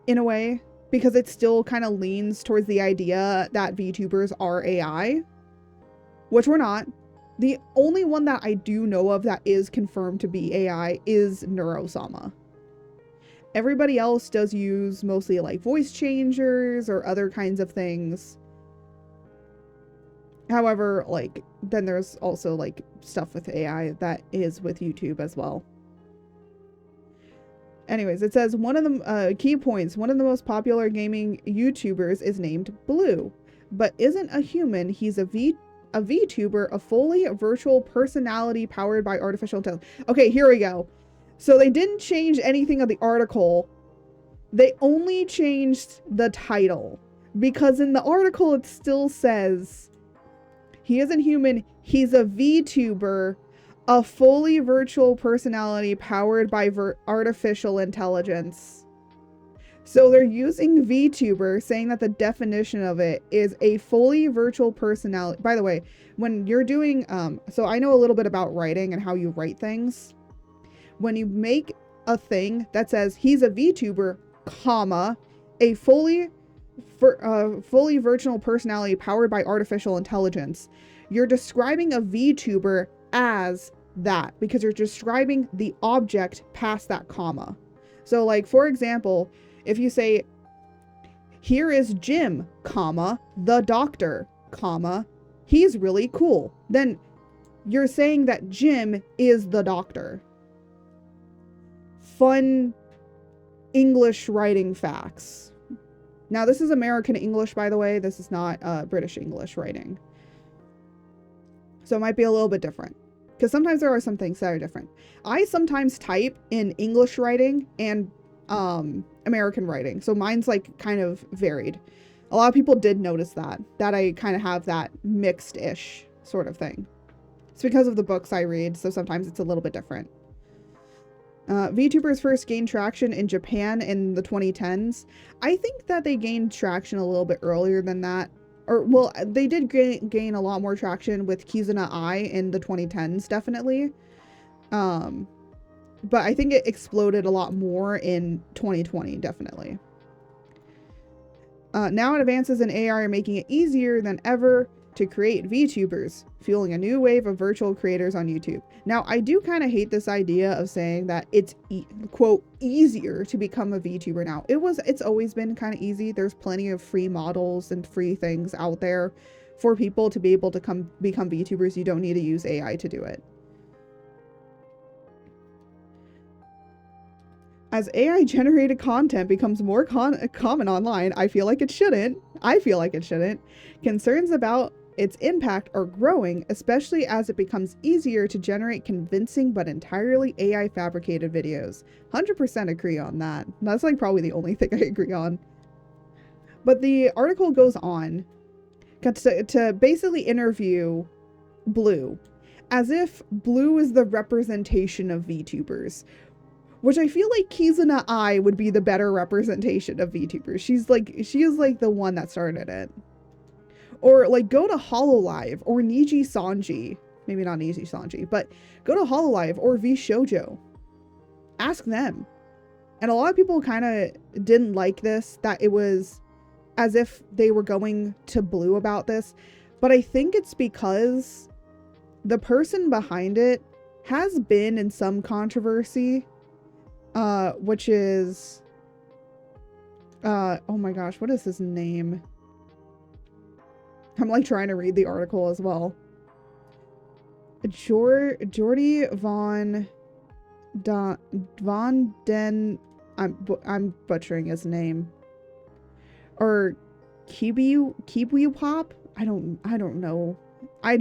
in a way, because it still kind of leans towards the idea that VTubers are AI, which we're not. The only one that I do know of that is confirmed to be AI is Neurosama. Everybody else does use mostly like voice changers or other kinds of things. However, like, then there's also like stuff with AI that is with YouTube as well. Anyways, it says one of the key points, one of the most popular gaming YouTubers is named Blue, but isn't a human. He's a VTuber, a fully virtual personality powered by artificial intelligence. Okay, here we go. So they didn't change anything of the article. They only changed the title, because in the article it still says he isn't human. He's a VTuber, a fully virtual personality powered by artificial intelligence. So they're using VTuber, saying that the definition of it is a fully virtual personality. By the way, when you're doing, so I know a little bit about writing and how you write things. When you make a thing that says he's a VTuber, comma, a fully virtual personality powered by artificial intelligence, you're describing a VTuber as that, because you're describing the object past that comma. So like, for example, if you say Here is Jim, comma, the doctor, comma, he's really cool. Then you're saying that Jim is the doctor. Fun English writing facts. Now, this is American English, by the way. This is not British English writing. So it might be a little bit different. Because sometimes there are some things that are different. I sometimes type in English writing and American writing. So mine's like kind of varied. A lot of people did notice that I kind of have that mixed-ish sort of thing. It's because of the books I read, so sometimes it's a little bit different. VTubers first gained traction in Japan in the 2010s. I think that they gained traction a little bit earlier than that. Or, well, they did gain a lot more traction with Kizuna Ai in the 2010s, definitely. But I think it exploded a lot more in 2020, definitely. Now advances in AI are making it easier than ever to create VTubers, fueling a new wave of virtual creators on YouTube. Now, I do kind of hate this idea of saying that it's, quote, easier to become a VTuber now. It's always been kind of easy. There's plenty of free models and free things out there for people to be able to become VTubers. You don't need to use AI to do it. As AI-generated content becomes more common online, I feel like it shouldn't. Concerns about its impact are growing, especially as it becomes easier to generate convincing but entirely AI-fabricated videos. 100% agree on that. That's like probably the only thing I agree on. But the article goes on to basically interview Blue, as if Blue is the representation of VTubers. Which I feel like Kizuna Ai would be the better representation of VTubers. She is like the one that started it. Or like go to Hololive or Niji Sanji. Maybe not Niji Sanji, but go to Hololive or VShojo. Ask them. And a lot of people kind of didn't like this, that it was as if they were going to Blue about this. But I think it's because the person behind it has been in some controversy. Which is, oh my gosh, what is his name? I'm like trying to read the article as well. Jordy Von Den, I'm butchering his name. Or Kibu Pop? I don't know. I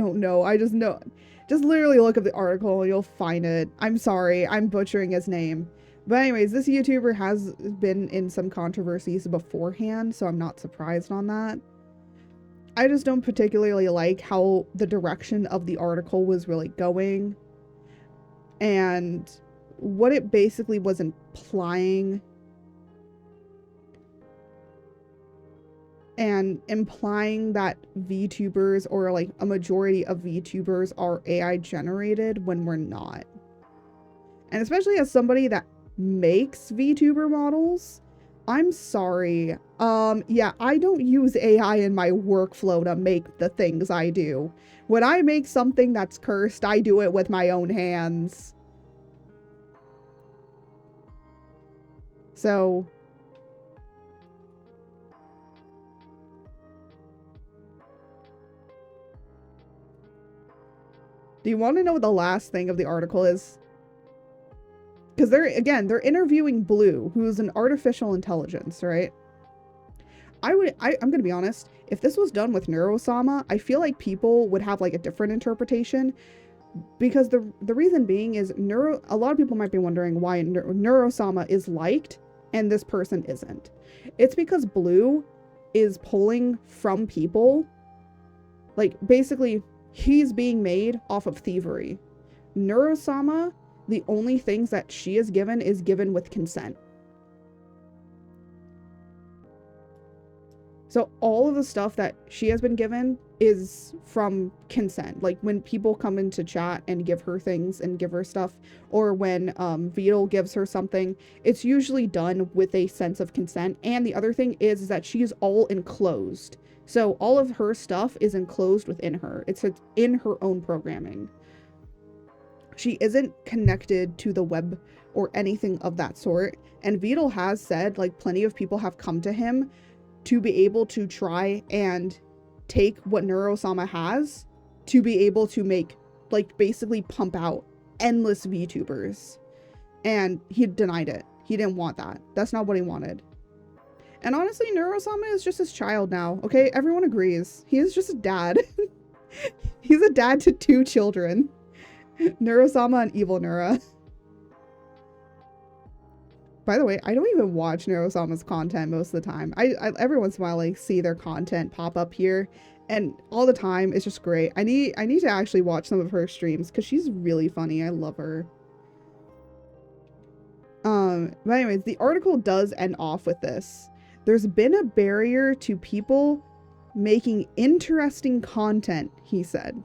just know. Just literally look up the article, you'll find it. I'm sorry, I'm butchering his name. But anyways, this YouTuber has been in some controversies beforehand, so I'm not surprised on that. I just don't particularly like how the direction of the article was really going. And what it basically was implying. And implying that VTubers, or like a majority of VTubers, are AI generated when we're not. And especially as somebody that makes VTuber models, I'm sorry. Yeah, I don't use AI in my workflow to make the things I do. When I make something that's cursed, I do it with my own hands. So do you want to know what the last thing of the article is? Because they're interviewing Blue, who's an artificial intelligence, right? I'm gonna be honest, if this was done with Neurosama, I feel like people would have like a different interpretation. Because the reason being is a lot of people might be wondering why Neurosama is liked and this person isn't. It's because Blue is pulling from people. Like basically, he's being made off of thievery. Neurosama, the only things that she is given with consent. So all of the stuff that she has been given is from consent. Like when people come into chat and give her things and give her stuff, or when Beetle gives her something, it's usually done with a sense of consent. And the other thing is that she is all enclosed. So all of her stuff is enclosed within her. It's in her own programming. She isn't connected to the web or anything of that sort. And Beetle has said, like, plenty of people have come to him to be able to try and take what Neurosama has to be able to make, like, basically pump out endless VTubers. And he denied it. He didn't want that. That's not what he wanted. And honestly, Neurosama is just his child now, okay? Everyone agrees. He is just a dad. He's a dad to 2 children. Neurosama and Evil Neura. By the way, I don't even watch Neurosama's content most of the time. I every once in a while, like, see their content pop up here, and all the time it's just great. I need to actually watch some of her streams because she's really funny. I love her. But anyways, the article does end off with this. There's been a barrier to people making interesting content, he said.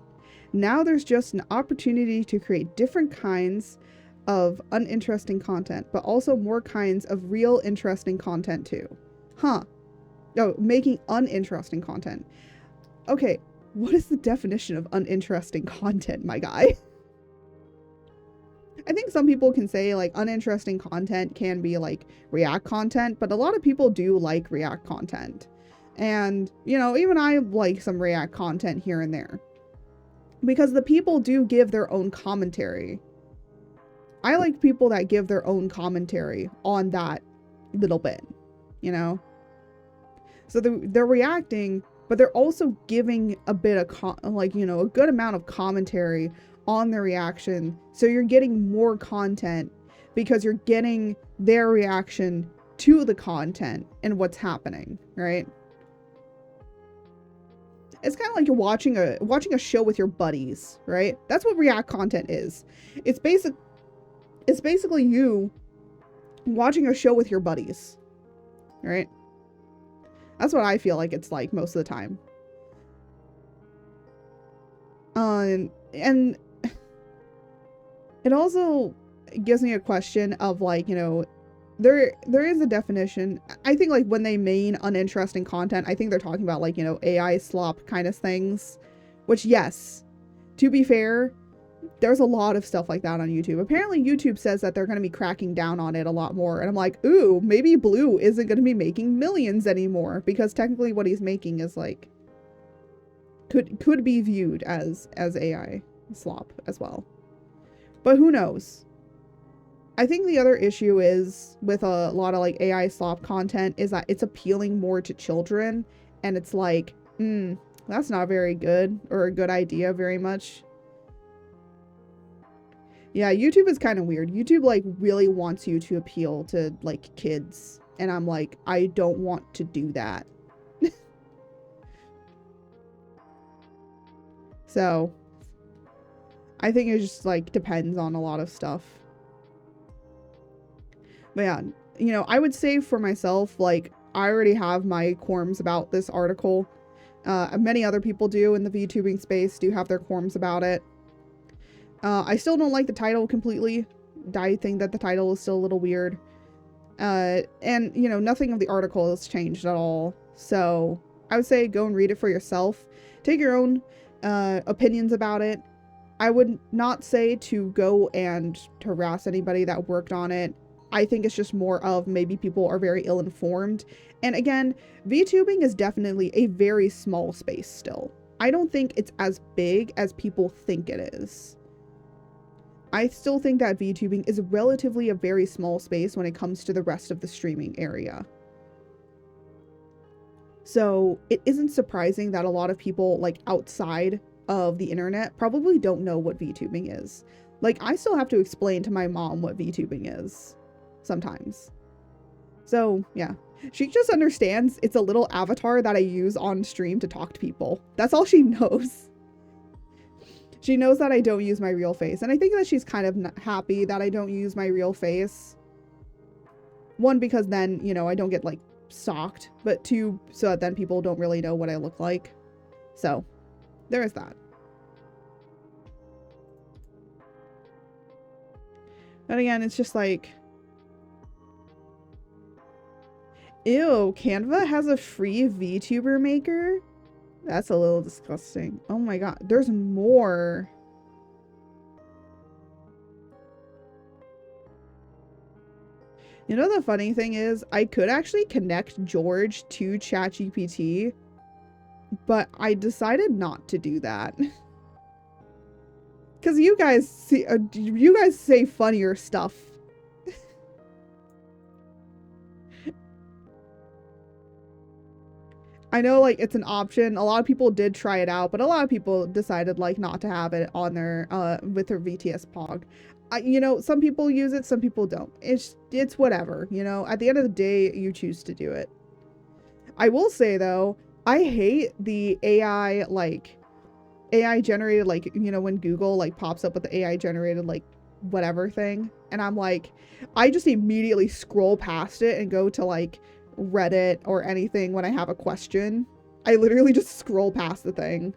Now there's just an opportunity to create different kinds of uninteresting content, but also more kinds of real interesting content too. Huh. Oh, making uninteresting content. Okay, what is the definition of uninteresting content, my guy? I think some people can say, like, uninteresting content can be, like, React content, but a lot of people do like React content. And, you know, even I like some React content here and there. Because the people do give their own commentary. I like people that give their own commentary on that little bit, you know? So they're reacting, but they're also giving a bit of, like, you know, a good amount of commentary on their reaction. So you're getting more content because you're getting their reaction to the content and what's happening, right? It's kind of like you're watching a show with your buddies, right? That's what React content is. It's basically you watching a show with your buddies, right? That's what I feel like it's like most of the time. And it also gives me a question of, like, you know, there is a definition. I think, like, when they mean uninteresting content, I think they're talking about, like, you know, AI slop kind of things, which, yes, to be fair, there's a lot of stuff like that on YouTube. Apparently YouTube says that they're going to be cracking down on it a lot more. And I'm like, ooh, maybe Blue isn't going to be making millions anymore, because technically what he's making is, like, could be viewed as AI slop as well. But who knows? I think the other issue is with a lot of, like, AI slop content is that it's appealing more to children, and it's like, that's not very good, or a good idea very much. Yeah, YouTube is kind of weird. YouTube, like, really wants you to appeal to, like, kids, and I'm like, I don't want to do that. So I think it just, like, depends on a lot of stuff. But yeah, you know, I would say for myself, like, I already have my qualms about this article. Many other people do in the VTubing space do have their qualms about it. I still don't like the title completely. I think that the title is still a little weird. And, you know, nothing of the article has changed at all. So I would say go and read it for yourself. Take your own opinions about it. I would not say to go and harass anybody that worked on it. I think it's just more of maybe people are very ill-informed. And again, VTubing is definitely a very small space still. I don't think it's as big as people think it is. I still think that VTubing is relatively a very small space when it comes to the rest of the streaming area. So it isn't surprising that a lot of people, like, outside of the internet probably don't know what VTubing is. Like, I still have to explain to my mom what VTubing is sometimes. So yeah, she just understands it's a little avatar that I use on stream to talk to people. That's all she knows. She knows that I don't use my real face, and I think that she's kind of happy that I don't use my real face. One, because then, you know, I don't get, like, stalked, but two, so that then people don't really know what I look like. So there is that. But again, it's just like, ew, Canva has a free VTuber maker? That's a little disgusting. Oh my god, there's more. You know, the funny thing is, I could actually connect George to ChatGPT, but I decided not to do that. Because you guys say funnier stuff. I know, like, it's an option. A lot of people did try it out, but a lot of people decided, like, not to have it on their, with their VTS Pog. You know, some people use it, some people don't. It's whatever, you know? At the end of the day, you choose to do it. I will say, though, I hate the AI, like, AI generated, like, you know, when Google, like, pops up with the AI generated, like, whatever thing. And I'm like, I just immediately scroll past it and go to, like, Reddit or anything when I have a question. I literally just scroll past the thing.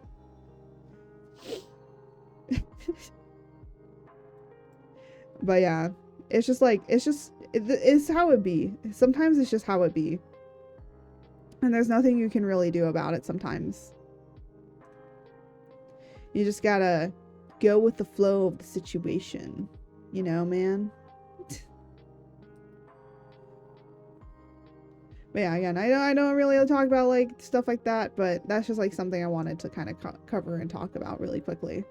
But yeah, it's just like, it's how it be. Sometimes it's just how it be. And there's nothing you can really do about it sometimes. You just gotta go with the flow of the situation. You know, man? But yeah, again, I don't really talk about, like, stuff like that, but that's just, like, something I wanted to kind of cover and talk about really quickly.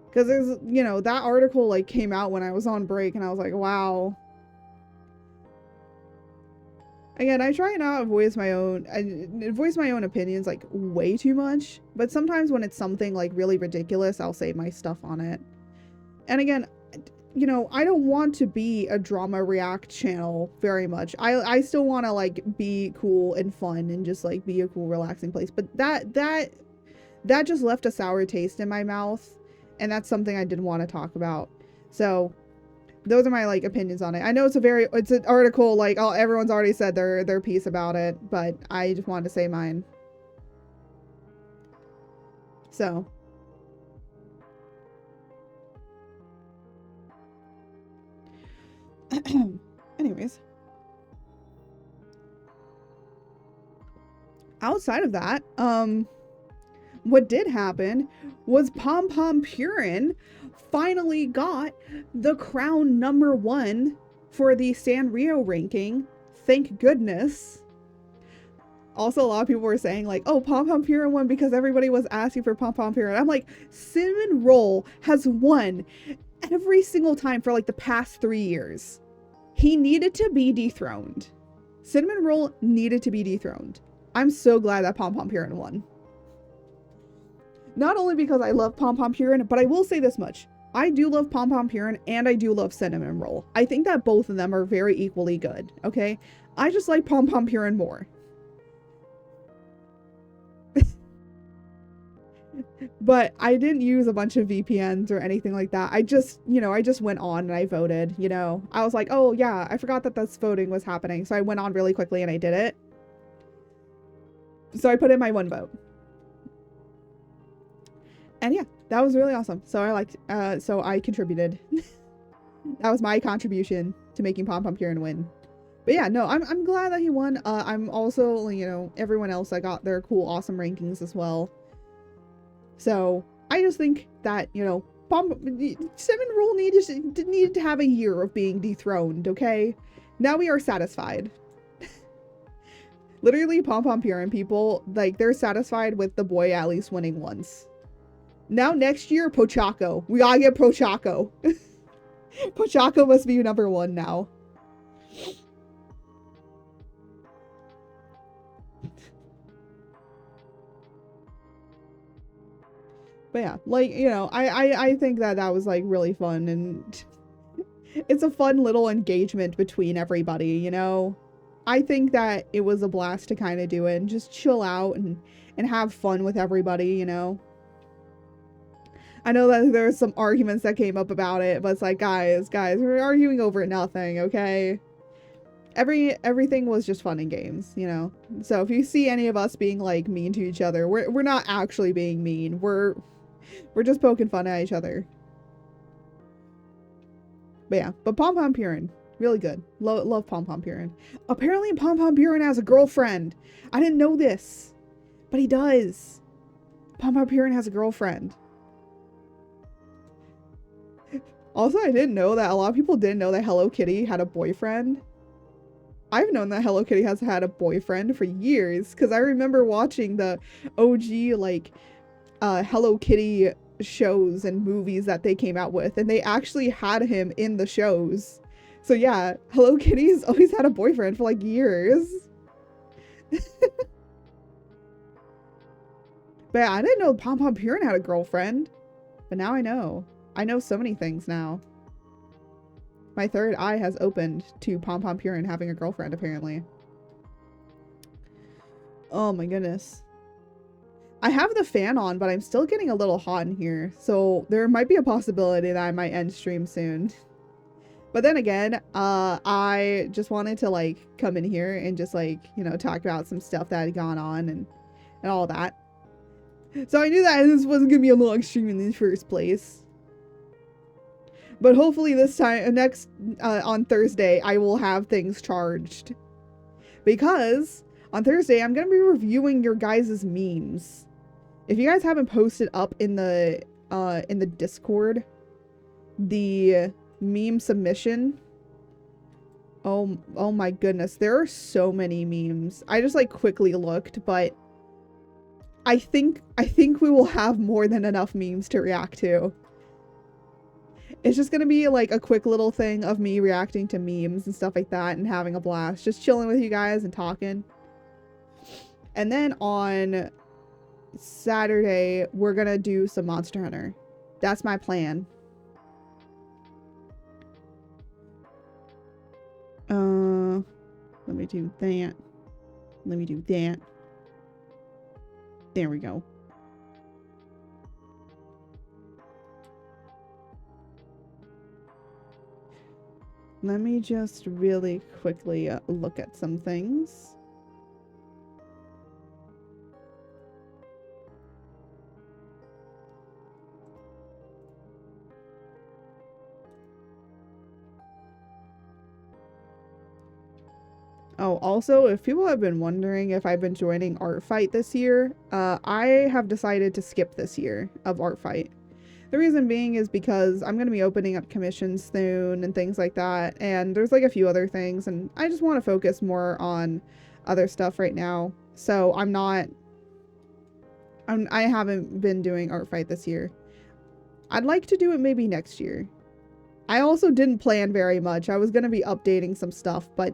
Because there's, you know, that article, like, came out when I was on break, and I was like, wow. Again, I try not to voice my own opinions, like, way too much, but sometimes when it's something, like, really ridiculous, I'll say my stuff on it. And again, you know, I don't want to be a drama react channel very much. I still want to, like, be cool and fun and just, like, be a cool, relaxing place. But that just left a sour taste in my mouth, and that's something I didn't want to talk about. So those are my, like, opinions on it. I know it's an article, like, everyone's already said their piece about it, but I just wanted to say mine. So anyways, outside of that, what did happen was Pom Pom Purin finally got the crown #1 for the Sanrio ranking. Thank goodness. Also, a lot of people were saying, like, oh, Pom Pom Purin won because everybody was asking for Pom Pom Purin. I'm like, Cinnamon Roll has won every single time for, like, the past 3 years. He needed to be dethroned. Cinnamon Roll needed to be dethroned. I'm so glad that Pom Pom Purin won. Not only because I love Pom Pom Purin, but I will say this much. I do love Pom Pom Purin and I do love Cinnamon Roll. I think that both of them are very equally good, okay? I just like Pom Pom Purin more. But I didn't use a bunch of VPNs or anything like that. I just, you know, I just went on and I voted, you know. I was like, oh yeah, I forgot that this voting was happening. So I went on really quickly and I did it. So I put in my 1 vote. And yeah, that was really awesome. So I liked, so I contributed. That was my contribution to making Pom Pom Purin win. But yeah, no, I'm glad that he won. I'm also, you know, everyone else that got their cool, awesome rankings as well. So I just think that, you know, Cinnamon Roll needed to have a year of being dethroned, okay? Now we are satisfied. Literally, Pom Pom Purin people, like, they're satisfied with the boy at least winning once. Now next year, Pochaco. We gotta get Pochaco. Pochaco must be #1 now. But yeah, like, you know, I think that was, like, really fun, and it's a fun little engagement between everybody, you know? I think that it was a blast to kind of do it and just chill out and have fun with everybody, you know? I know that there's some arguments that came up about it, but it's like, guys, we're arguing over nothing, okay? Everything was just fun and games, you know? So if you see any of us being, like, mean to each other, we're not actually being mean. We're just poking fun at each other. But yeah, but Pom Pom Purin, really good. Love Pom Pom Purin. Apparently Pom Pom Purin has a girlfriend. I didn't know this, but he does. Pom Pom Purin has a girlfriend. Also, I didn't know that a lot of people didn't know that Hello Kitty had a boyfriend. I've known that Hello Kitty has had a boyfriend for years because I remember watching the OG like Hello Kitty shows and movies that they came out with, and they actually had him in the shows. So yeah, Hello Kitty's always had a boyfriend for like years. But yeah, I didn't know Pom Pom Purin had a girlfriend. But now I know. I know so many things now. My third eye has opened to Pom Pom Purin having a girlfriend, apparently. Oh my goodness. I have the fan on, but I'm still getting a little hot in here. So there might be a possibility that I might end stream soon. But then again, I just wanted to like come in here and just like, you know, talk about some stuff that had gone on and all that. So I knew that this wasn't going to be a long stream in the first place. But hopefully this time, on Thursday, I will have things charged. Because on Thursday, I'm going to be reviewing your guys' memes. If you guys haven't posted up in the Discord, the meme submission. Oh my goodness. There are so many memes. I just like quickly looked, but I think we will have more than enough memes to react to. It's just gonna be like a quick little thing of me reacting to memes and stuff like that and having a blast. Just chilling with you guys and talking. And then on Saturday, we're gonna do some Monster Hunter. That's my plan. Let me do that. Let me do that. There we go. Let me just really quickly look at some things. Oh, also, if people have been wondering if I've been joining Art Fight this year, I have decided to skip this year of Art Fight. The reason being is because I'm going to be opening up commissions soon and things like that, and there's like a few other things, and I just want to focus more on other stuff right now. So I haven't been doing Art Fight this year. I'd like to do it maybe next year. I also didn't plan very much. I was going to be updating some stuff, but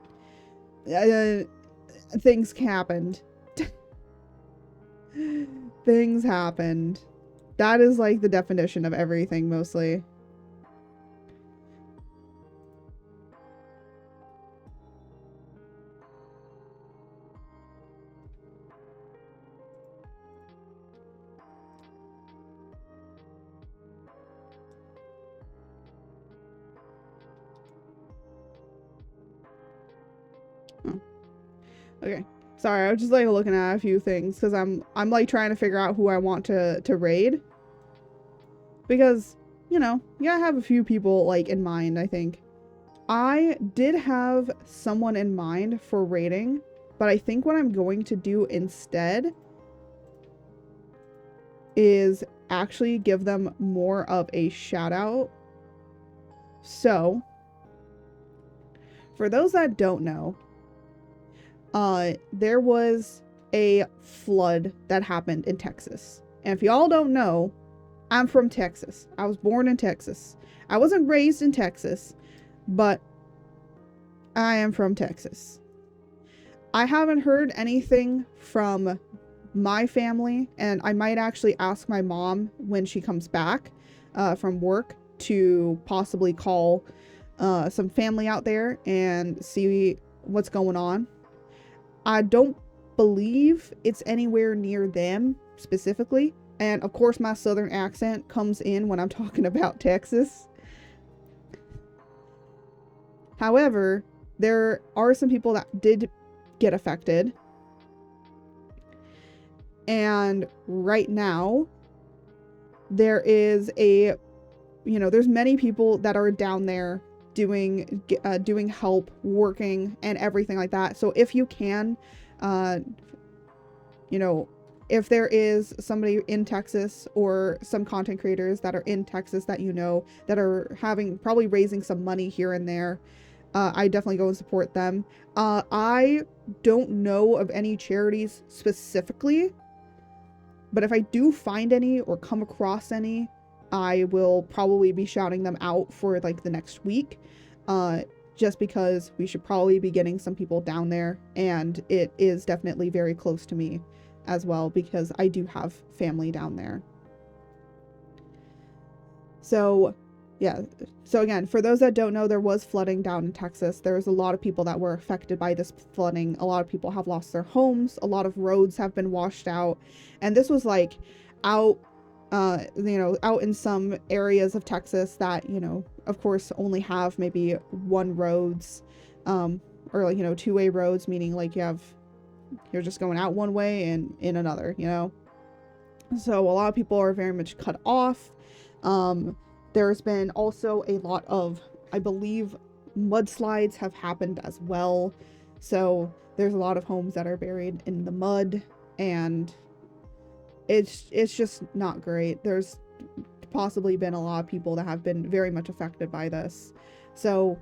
things happened. Things happened. That is like the definition of everything, mostly. Okay. Sorry, I was just like looking at a few things because I'm like trying to figure out who I want to raid. Because, you know, you gotta have a few people like in mind, I think. I did have someone in mind for raiding, but I think what I'm going to do instead is actually give them more of a shout out. So, for those that don't know, there was a flood that happened in Texas. And if y'all don't know, I'm from Texas. I was born in Texas. I wasn't raised in Texas, but I am from Texas. I haven't heard anything from my family, and I might actually ask my mom when she comes back from work to possibly call some family out there and see what's going on. I don't believe it's anywhere near them specifically. And of course my southern accent comes in when I'm talking about Texas. However, there are some people that did get affected. And right now, there is there's many people that are down there doing help, working, and everything like that. So if you can, if there is somebody in Texas or some content creators that are in Texas that that are probably raising some money here and there, I definitely go and support them. I don't know of any charities specifically, but if I do find any or come across any, I will probably be shouting them out for like the next week, just because we should probably be getting some people down there, and it is definitely very close to me as well because I do have family down there. So yeah, so again, for those that don't know, there was flooding down in Texas. There was a lot of people that were affected by this flooding. A lot of people have lost their homes. A lot of roads have been washed out. And this was like out, out in some areas of Texas that, of course, only have maybe one roads, or like, two-way roads, meaning like you're just going out one way and in another, So a lot of people are very much cut off. There's been also a lot of, I believe, mudslides have happened as well. So there's a lot of homes that are buried in the mud, and it's just not great. There's possibly been a lot of people that have been very much affected by this. So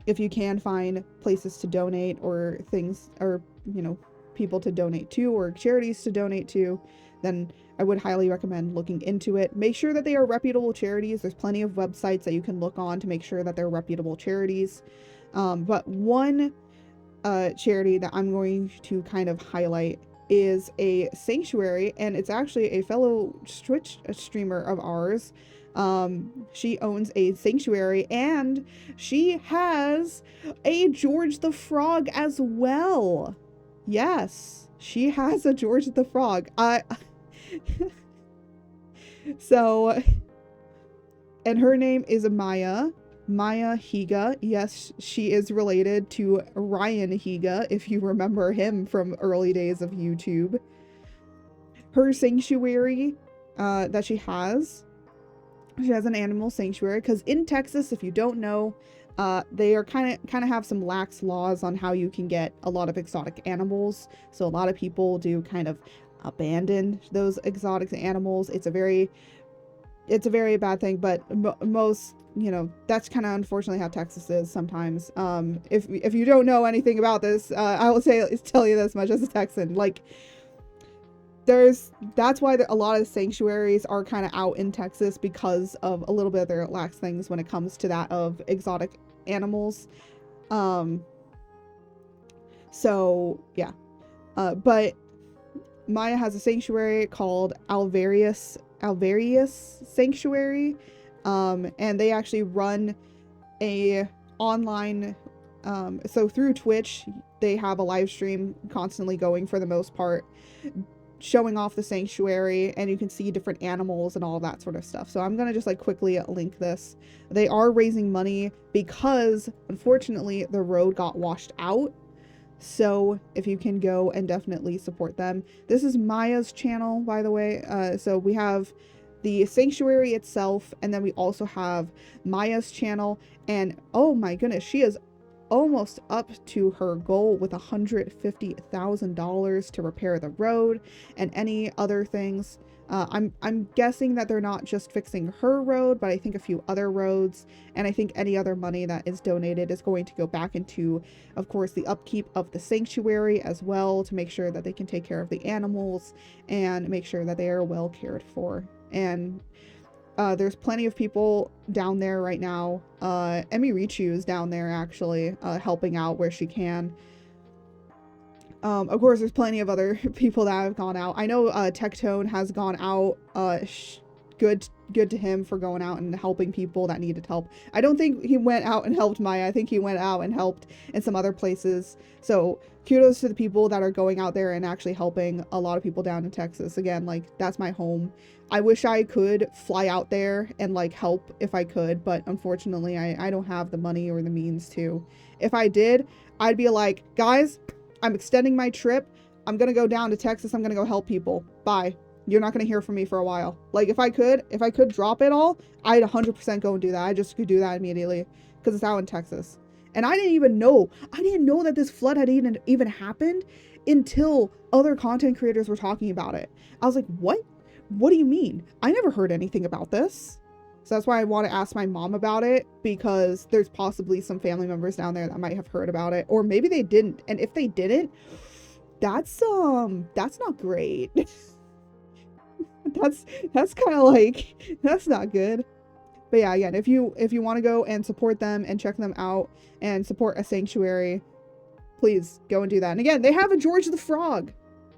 if you can find places to donate or things, or, people to donate to or charities to donate to, then I would highly recommend looking into it. Make sure that they are reputable charities. There's plenty of websites that you can look on to make sure that they're reputable charities. But one charity that I'm going to kind of highlight is a sanctuary, and it's actually a fellow Twitch streamer of ours. She owns a sanctuary, and she has a George the Frog as well. Yes, she has a George the Frog. So, and her name is Maya Higa. Yes, she is related to Ryan Higa, if you remember him from early days of YouTube. Her sanctuary that she has an animal sanctuary, because in Texas, if you don't know, they are kind of have some lax laws on how you can get a lot of exotic animals. So a lot of people do kind of abandon those exotic animals. It's a very bad thing, but most, that's kind of unfortunately how Texas is sometimes. If you don't know anything about this, I will tell you this much as a Texan, like, that's why a lot of the sanctuaries are kind of out in Texas, because of a little bit of their lax things when it comes to that of exotic animals. So yeah, but Maya has a sanctuary called Alvarius Sanctuary, and they actually run a online, so through Twitch, they have a live stream constantly going for the most part, showing off the sanctuary, and you can see different animals and all that sort of stuff. So I'm gonna just like quickly link this. They are raising money because unfortunately the road got washed out. So if you can go and definitely support them. This is Maya's channel, by the way. So we have the sanctuary itself, and then we also have Maya's channel, and oh my goodness, she is almost up to her goal with $150,000 to repair the road and any other things. I'm guessing that they're not just fixing her road, but I think a few other roads, and I think any other money that is donated is going to go back into, of course, the upkeep of the sanctuary as well, to make sure that they can take care of the animals and make sure that they are well cared for. And there's plenty of people down there right now. Emmy Richu is down there actually, helping out where she can. Of course, there's plenty of other people that have gone out. I know Tectone has gone out. Good to him for going out and helping people that needed help. I don't think he went out and helped Maya. I think he went out and helped in some other places. So kudos to the people that are going out there and actually helping a lot of people down in Texas. Again, like, that's my home. I wish I could fly out there and like help if I could, but unfortunately I don't have the money or the means to. If I did, I'd be like, guys, I'm extending my trip. I'm gonna go down to Texas. I'm gonna go help people. Bye. You're not gonna hear from me for a while. Like, if I could drop it all, I'd 100% go and do that. I just could do that immediately because it's out in Texas. And I didn't know that this flood had even happened until other content creators were talking about it. I was like, what? What do you mean? I never heard anything about this. So that's why I want to ask my mom about it, because there's possibly some family members down there that might have heard about it, or maybe they didn't. And if they didn't, that's not great. that's kind of like, that's not good. But yeah, again, if you want to go and support them and check them out and support a sanctuary, please go and do that. And again, they have a George the Frog.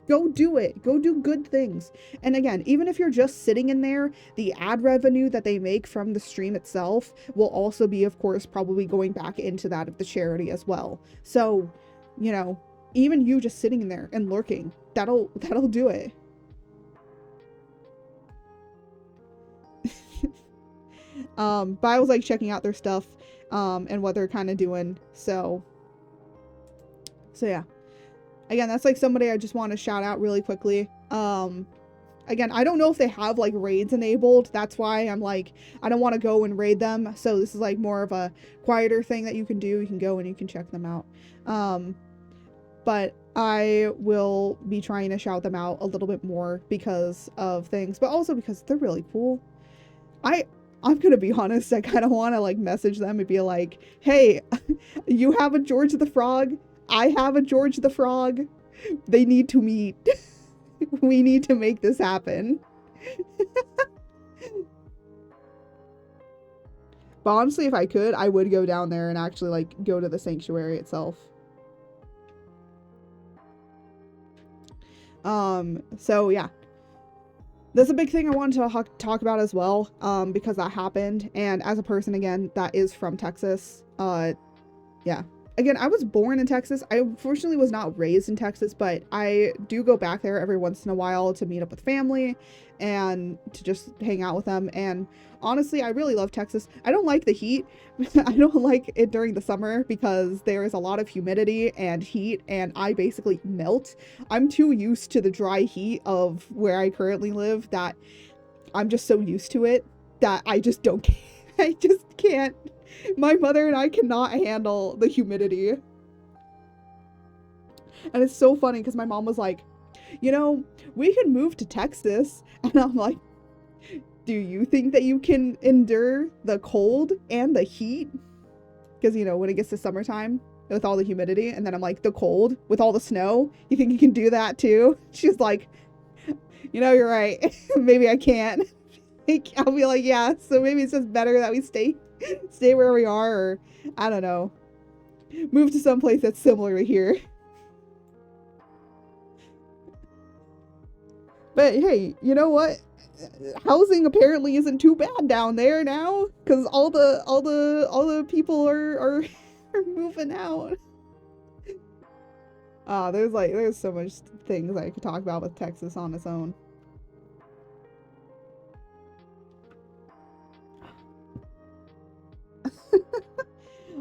Go do it. Go do good things. And again, even if you're just sitting in there, the ad revenue that they make from the stream itself will also be, of course, probably going back into that of the charity as well. So, you know, even you just sitting in there and lurking, that'll do it. But I was like checking out their stuff and what they're kind of doing. So yeah. Again, that's like somebody I just want to shout out really quickly. Again, I don't know if they have like raids enabled. That's why I'm like, I don't want to go and raid them. So this is like more of a quieter thing that you can do. You can go and you can check them out. But I will be trying to shout them out a little bit more because of things, but also because they're really cool. I'm gonna be honest, I kind of want to like message them and be like, hey, you have a George the Frog, I have a George the Frog, they need to meet. We need to make this happen. But honestly, if I could, I would go down there and actually like go to the sanctuary itself. So yeah. That's a big thing I wanted to talk about as well, because that happened. And as a person, again, that is from Texas, yeah. Again, I was born in Texas. I unfortunately was not raised in Texas, but I do go back there every once in a while to meet up with family and to just hang out with them. And honestly, I really love Texas. I don't like the heat. I don't like it during the summer because there is a lot of humidity and heat, and I basically melt. I'm too used to the dry heat of where I currently live that I'm just so used to it that I just don't, I just can't. My mother and I cannot handle the humidity. And it's so funny because my mom was like, you know, we can move to Texas. And I'm like, do you think that you can endure the cold and the heat? Because, you know, when it gets to summertime with all the humidity, and then I'm like, the cold with all the snow, you think you can do that too? She's like, you know, you're right. Maybe I can't. I'll be like, yeah, so maybe it's just better that we stay where we are, or I don't know, move to some place that's similar to here. But hey, you know what? Housing apparently isn't too bad down there now, because all the people are moving out. There's so much things I could talk about with Texas on its own.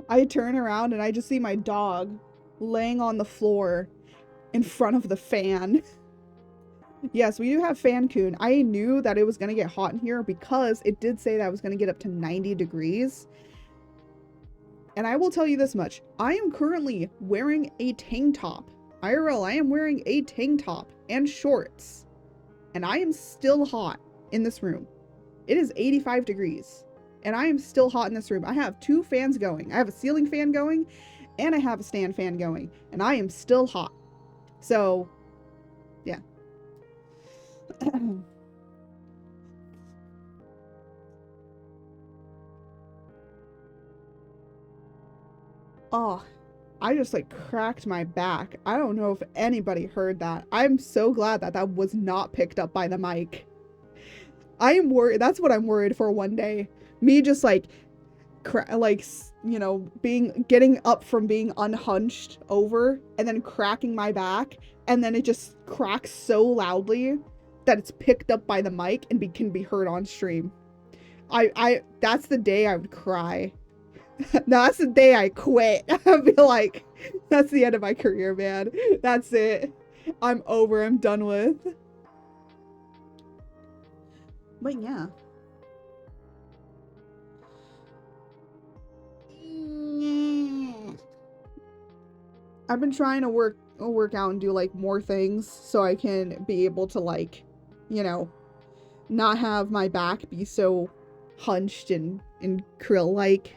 I turn around and I just see my dog laying on the floor in front of the fan. Yes, we do have fan coon. I knew that it was going to get hot in here because it did say that I was going to get up to 90 degrees. And I will tell you this much. I am currently wearing a tank top. IRL, I am wearing a tank top and shorts. And I am still hot in this room. It is 85 degrees. And I am still hot in this room. I have 2 fans going. I have a ceiling fan going, and I have a stand fan going. And I am still hot. So, yeah. Oh, I just like cracked my back. I don't know if anybody heard that. I'm so glad that that was not picked up by the mic. I am worried. That's what I'm worried for one day. Me just like, you know, getting up from being unhunched over and then cracking my back, and then it just cracks so loudly that it's picked up by the mic and can be heard on stream. That's the day I would cry. No, that's the day I quit. I'd be like, that's the end of my career, man. That's it. I'm over. I'm done with. But yeah. I've been trying to work work out and do like more things so I can be able to like, you know, not have my back be so hunched and krill like.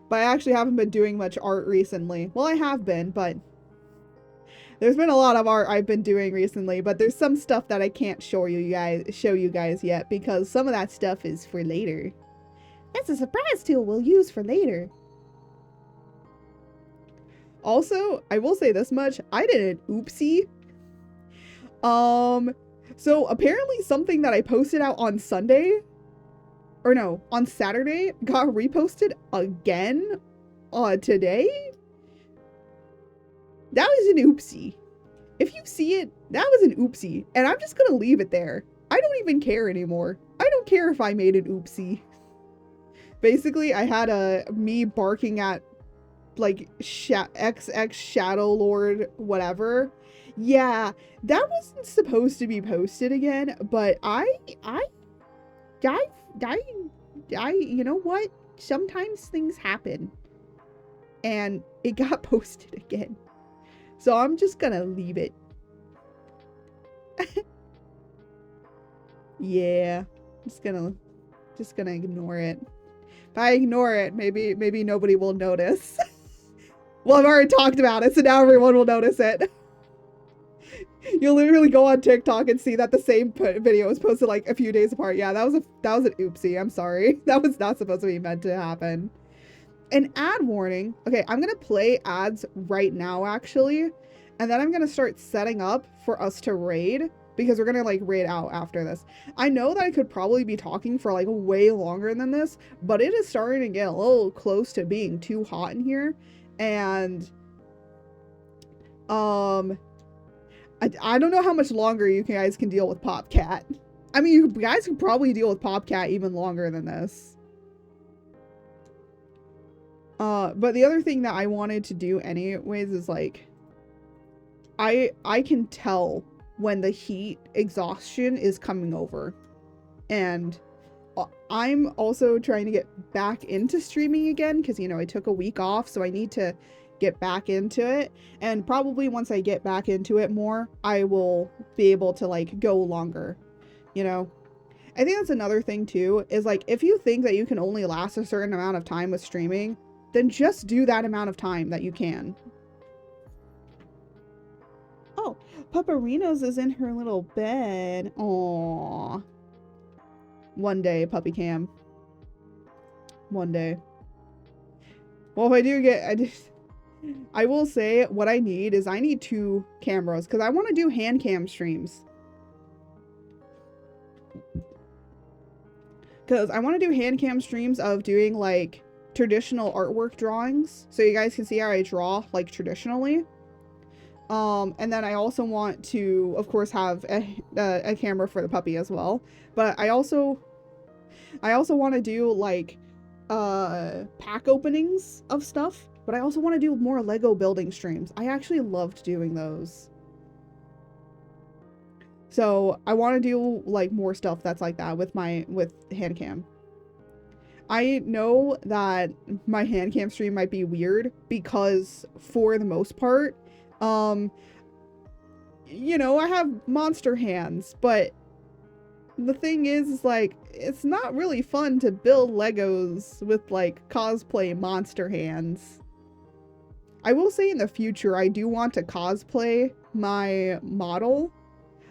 But I actually haven't been doing much art recently. Well, I have been, but there's been a lot of art I've been doing recently, but there's some stuff that I can't show you guys yet because some of that stuff is for later. That's a surprise tool we'll use for later. Also, I will say this much, I did an oopsie. So apparently something that I posted out on Sunday, or no, on Saturday, got reposted again today. That was an oopsie. If you see it, that was an oopsie. And I'm just gonna leave it there. I don't even care anymore. I don't care if I made an oopsie. Basically, I had me barking at like XX Shadow Lord whatever. Yeah, that wasn't supposed to be posted again, but I you know what? Sometimes things happen. And it got posted again. So I'm just gonna leave it. Yeah, just gonna ignore it. If I ignore it, maybe nobody will notice. Well, I've already talked about it, so now everyone will notice it. You'll literally go on TikTok and see that the same video was posted like a few days apart. Yeah, that was an oopsie. I'm sorry. That was not supposed to be meant to happen. An ad warning. Okay, I'm gonna play ads right now, actually. And then I'm gonna start setting up for us to raid. Because we're gonna like raid out after this. I know that I could probably be talking for like way longer than this. But it is starting to get a little close to being too hot in here. And I don't know how much longer you guys can deal with PopCat. I mean, you guys can probably deal with PopCat even longer than this. But the other thing that I wanted to do anyways is like, I can tell when the heat exhaustion is coming over. And I'm also trying to get back into streaming again because, you know, I took a week off, so I need to get back into it. And probably once I get back into it more, I will be able to like go longer, you know. I think that's another thing too, is like if you think that you can only last a certain amount of time with streaming, then just do that amount of time that you can. Oh, Pupperino's is in her little bed. Aww. One day, Puppy Cam. One day. Well, if I do get... I will say what I need is I need 2 cameras because I want to do hand cam streams. Because I want to do hand cam streams of doing like traditional artwork drawings. So you guys can see how I draw like traditionally. And then I also want to, of course, have a camera for the puppy as well. But I also want to do like pack openings of stuff. But I also want to do more Lego building streams. I actually loved doing those. So I want to do like more stuff that's like that with hand cam. I know that my hand cam stream might be weird because for the most part, you know, I have monster hands, but the thing is like, it's not really fun to build Legos with like cosplay monster hands. I will say in the future, I do want to cosplay my model,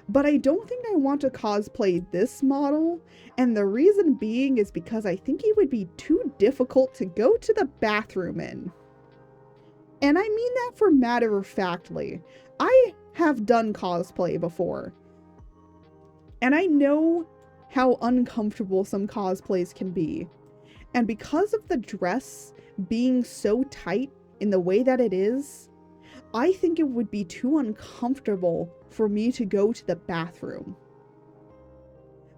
but I don't think I want to cosplay this model. And the reason being is because I think it would be too difficult to go to the bathroom in. And I mean that for matter-of-factly. I have done cosplay before. And I know how uncomfortable some cosplays can be. And because of the dress being so tight in the way that it is, I think it would be too uncomfortable for me to go to the bathroom.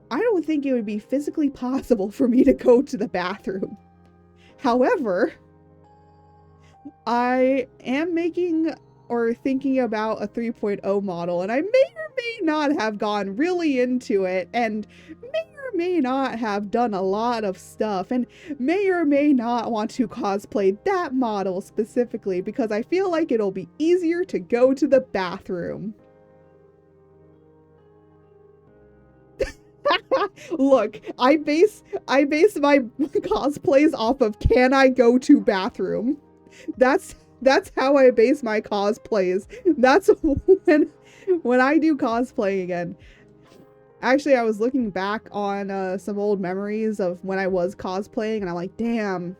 I don't think it would be physically possible for me to go to the bathroom. However, I am making or thinking about a 3.0 model, and I may or may not have gone really into it and may or may not have done a lot of stuff and may or may not want to cosplay that model specifically because I feel like it'll be easier to go to the bathroom. Look, I base my cosplays off of can I go to bathroom. That's how I base my cosplays. That's when I do cosplay again. Actually, I was looking back on some old memories of when I was cosplaying, and I'm like, damn,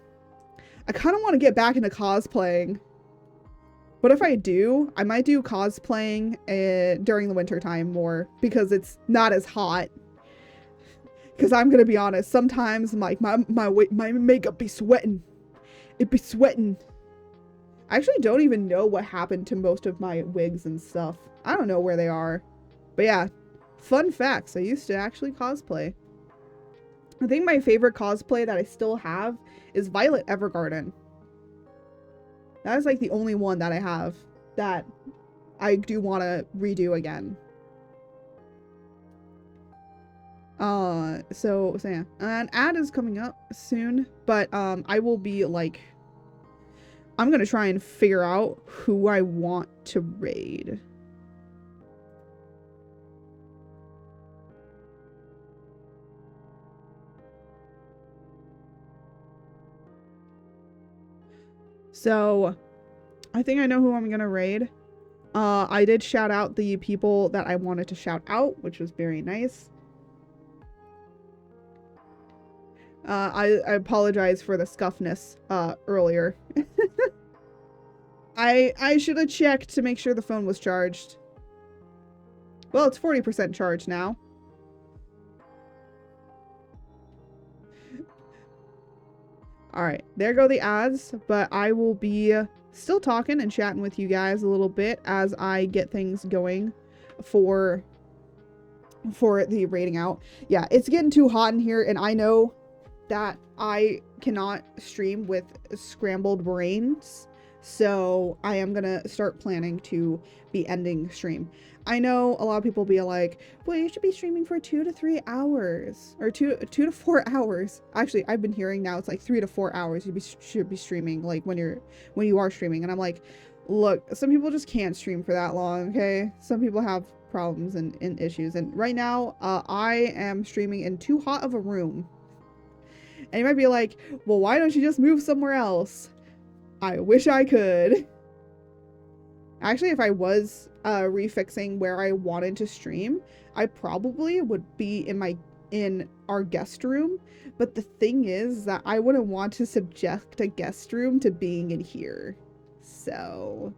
I kind of want to get back into cosplaying. But if I do, I might do cosplaying during the winter time more because it's not as hot. Because I'm gonna be honest, sometimes like my makeup be sweating. It be sweating. I actually don't even know what happened to most of my wigs and stuff. I don't know where they are. But yeah, fun facts. I used to actually cosplay. I think my favorite cosplay that I still have is Violet Evergarden. That is like the only one that I have that I do want to redo again. So yeah, an ad is coming up soon, but I will be like, I'm gonna try and figure out who I want to raid. So I think I know who I'm gonna raid. I did shout out the people that I wanted to shout out, which was very nice. I apologize for the scuffness earlier. I should have checked to make sure the phone was charged. Well, it's 40% charged now. Alright, there go the ads, but I will be still talking and chatting with you guys a little bit as I get things going for the rating out. Yeah, it's getting too hot in here, and I know that I cannot stream with scrambled brains, so I am gonna start planning to be ending stream. I know a lot of people be like, well, you should be streaming for 2 to 3 hours, or 2 to 4 hours. Actually, I've been hearing now it's like 3 to 4 hours you should be streaming, like when you are streaming. And I'm like, look, some people just can't stream for that long, okay? Some people have problems and issues, and right now I am streaming in too hot of a room. And you might be like, well, why don't you just move somewhere else? I wish I could. Actually, if I was refixing where I wanted to stream, I probably would be in our guest room. But the thing is that I wouldn't want to subject a guest room to being in here. So,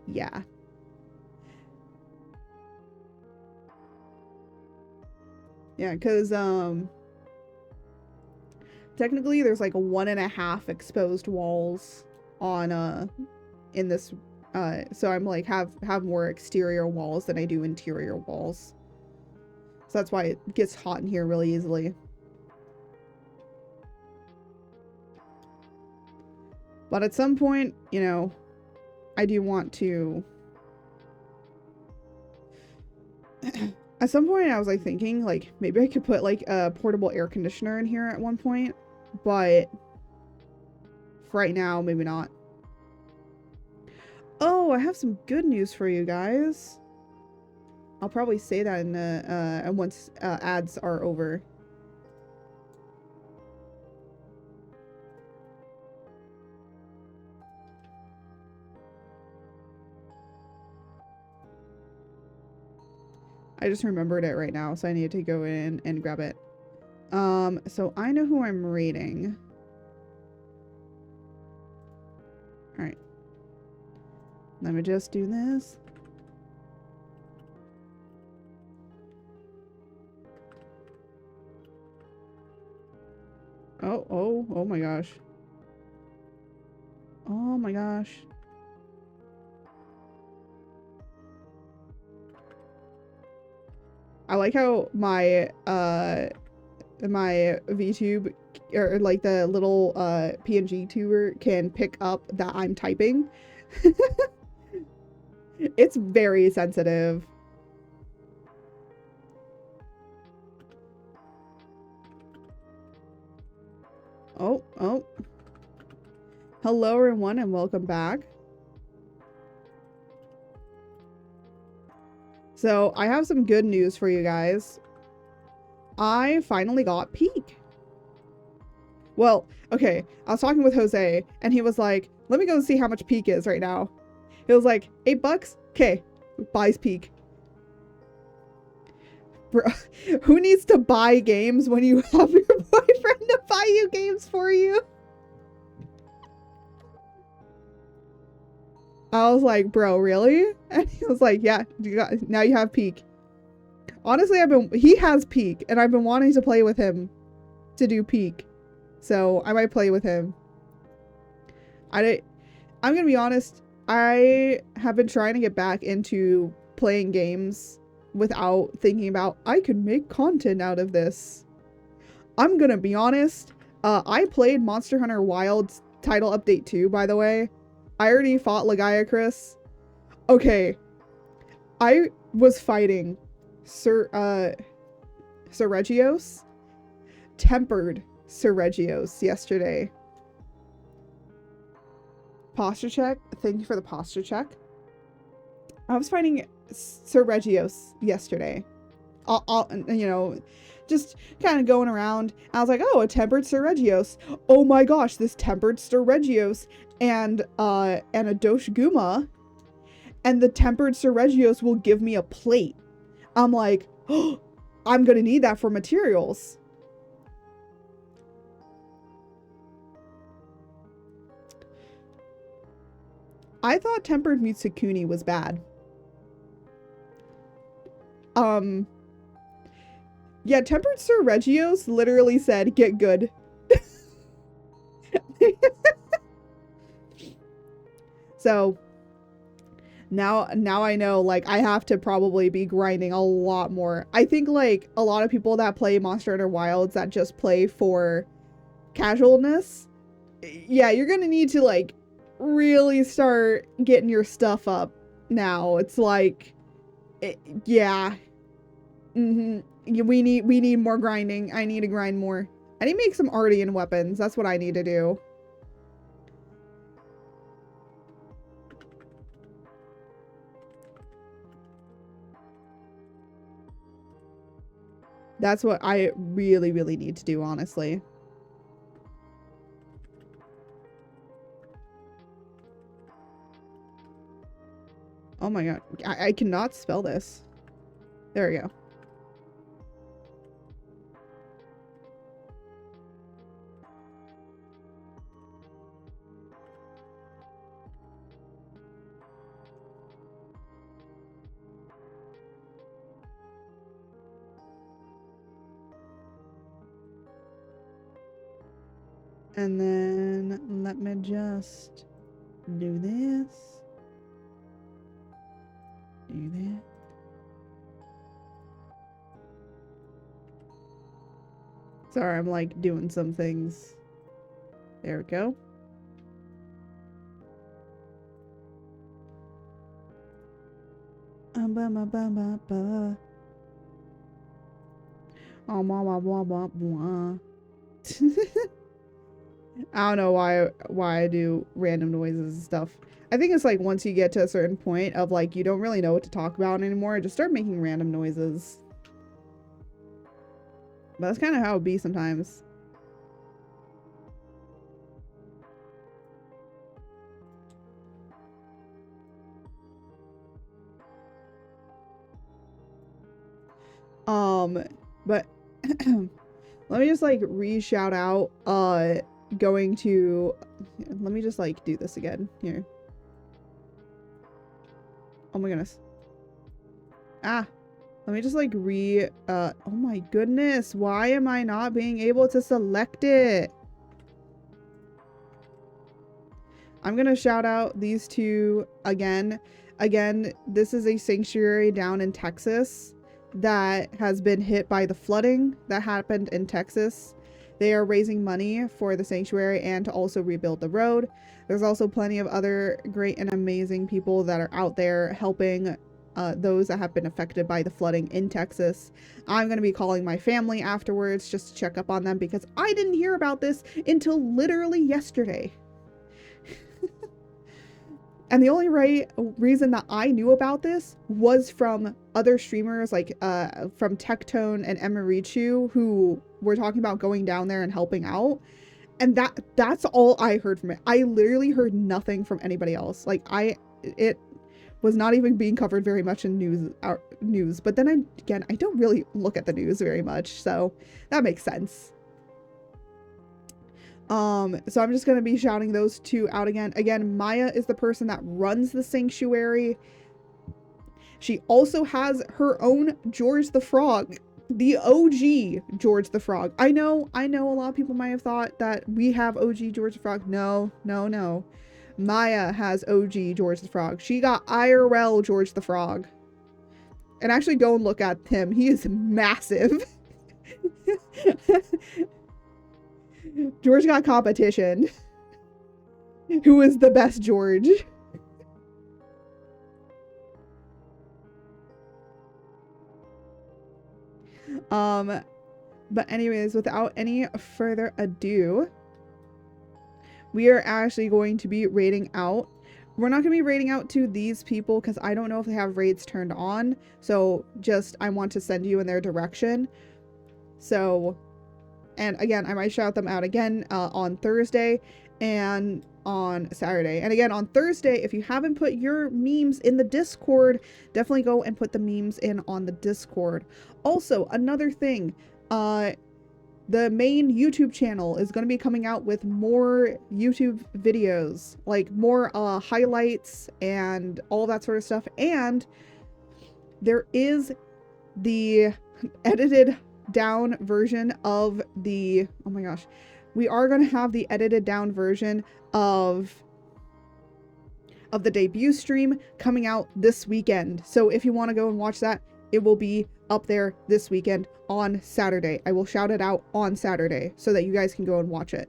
yeah. Yeah, because, technically there's like 1.5 exposed walls on, in this, so I'm like, have more exterior walls than I do interior walls. So that's why it gets hot in here really easily. But at some point, you know, I do want to... At some point I was like thinking like maybe I could put like a portable air conditioner in here at one point, but for right now maybe not. Oh, I have some good news for you guys. I'll probably say that in the once ads are over. I just remembered it right now, so I need to go in and grab it. So I know who I'm rating. Alright. Let me just do this. Oh my gosh. Oh my gosh. I like how my my VTube or like the little PNG tuber can pick up that I'm typing. It's very sensitive. Oh. Hello, everyone, and welcome back. So, I have some good news for you guys. I finally got Peak. Well, okay, I was talking with Jose, and he was like, let me go see how much Peak is right now. It was like, $8? Okay, buys Peak. Bro, who needs to buy games when you have your boyfriend to buy you games for you? I was like, bro, really? And he was like, yeah, now you have Peak. Honestly, he has Peak, and I've been wanting to play with him to do Peak. So I might play with him. I'm gonna be honest, I have been trying to get back into playing games without thinking about, I could make content out of this. I'm gonna be honest, I played Monster Hunter Wilds title update 2, by the way. I already fought Lagiacrus. Okay, I was fighting Regios, tempered Regios yesterday. Posture check. Thank you for the posture check. I was fighting Regios yesterday. You know, just kind of going around. I was like, oh, a tempered Regios. Oh my gosh, this tempered Regios and a Dosh Guma. And the tempered Regios will give me a plate. I'm like, oh, I'm gonna need that for materials. I thought tempered Mitsukuni was bad. Yeah, tempered Regios literally said, get good. So, now I know, like, I have to probably be grinding a lot more. I think, like, a lot of people that play Monster Hunter Wilds that just play for casualness, yeah, you're gonna need to, like, really start getting your stuff up now. It's like, yeah. We need more grinding. I need to grind more. I need to make some Artian weapons. That's what I need to do. That's what I really, really need to do, honestly. Oh my god. I cannot spell this. There we go. And then let me just do this. Do that. Sorry, I'm like doing some things. There we go. I don't know why I do random noises and stuff. I think it's like once you get to a certain point of like you don't really know what to talk about anymore, just start making random noises. But that's kind of how it be sometimes. But let me just like re-shout out going to, let me just like do this again here. Oh my goodness. Let me just like oh my goodness, why am I not being able to select it? I'm gonna shout out these two again. Again, this is a sanctuary down in Texas that has been hit by the flooding that happened in Texas. They are raising money for the sanctuary and to also rebuild the road. There's also plenty of other great and amazing people that are out there helping those that have been affected by the flooding in Texas. I'm going to be calling my family afterwards just to check up on them because I didn't hear about this until literally yesterday. And the only reason that I knew about this was from other streamers, like from Tectone and Emirichu, who were talking about going down there and helping out. And that's all I heard from it. I literally heard nothing from anybody else. Like it was not even being covered very much in news. But then again, I don't really look at the news very much, so that makes sense. So I'm just going to be shouting those two out again. Again, Maya is the person that runs the sanctuary. She also has her own George the Frog, the OG George the Frog. I know a lot of people might have thought that we have OG George the Frog. No. Maya has OG George the Frog. She got IRL George the Frog. And actually go and look at him. He is massive. George got competition. Who is the best George? But anyways, without any further ado, we are actually going to be raiding out. We're not going to be raiding out to these people because I don't know if they have raids turned on. So just, I want to send you in their direction. So, and again, I might shout them out again on Thursday and on Saturday. And again, on Thursday, if you haven't put your memes in the Discord, definitely go and put the memes in on the Discord. Also, another thing, the main YouTube channel is going to be coming out with more YouTube videos, like more highlights and all that sort of stuff. And there is the edited down version of the, oh my gosh, we are going to have the edited down version of the debut stream coming out this weekend. So if you want to go and watch that, it will be up there this weekend on Saturday. I will shout it out on Saturday so that you guys can go and watch it.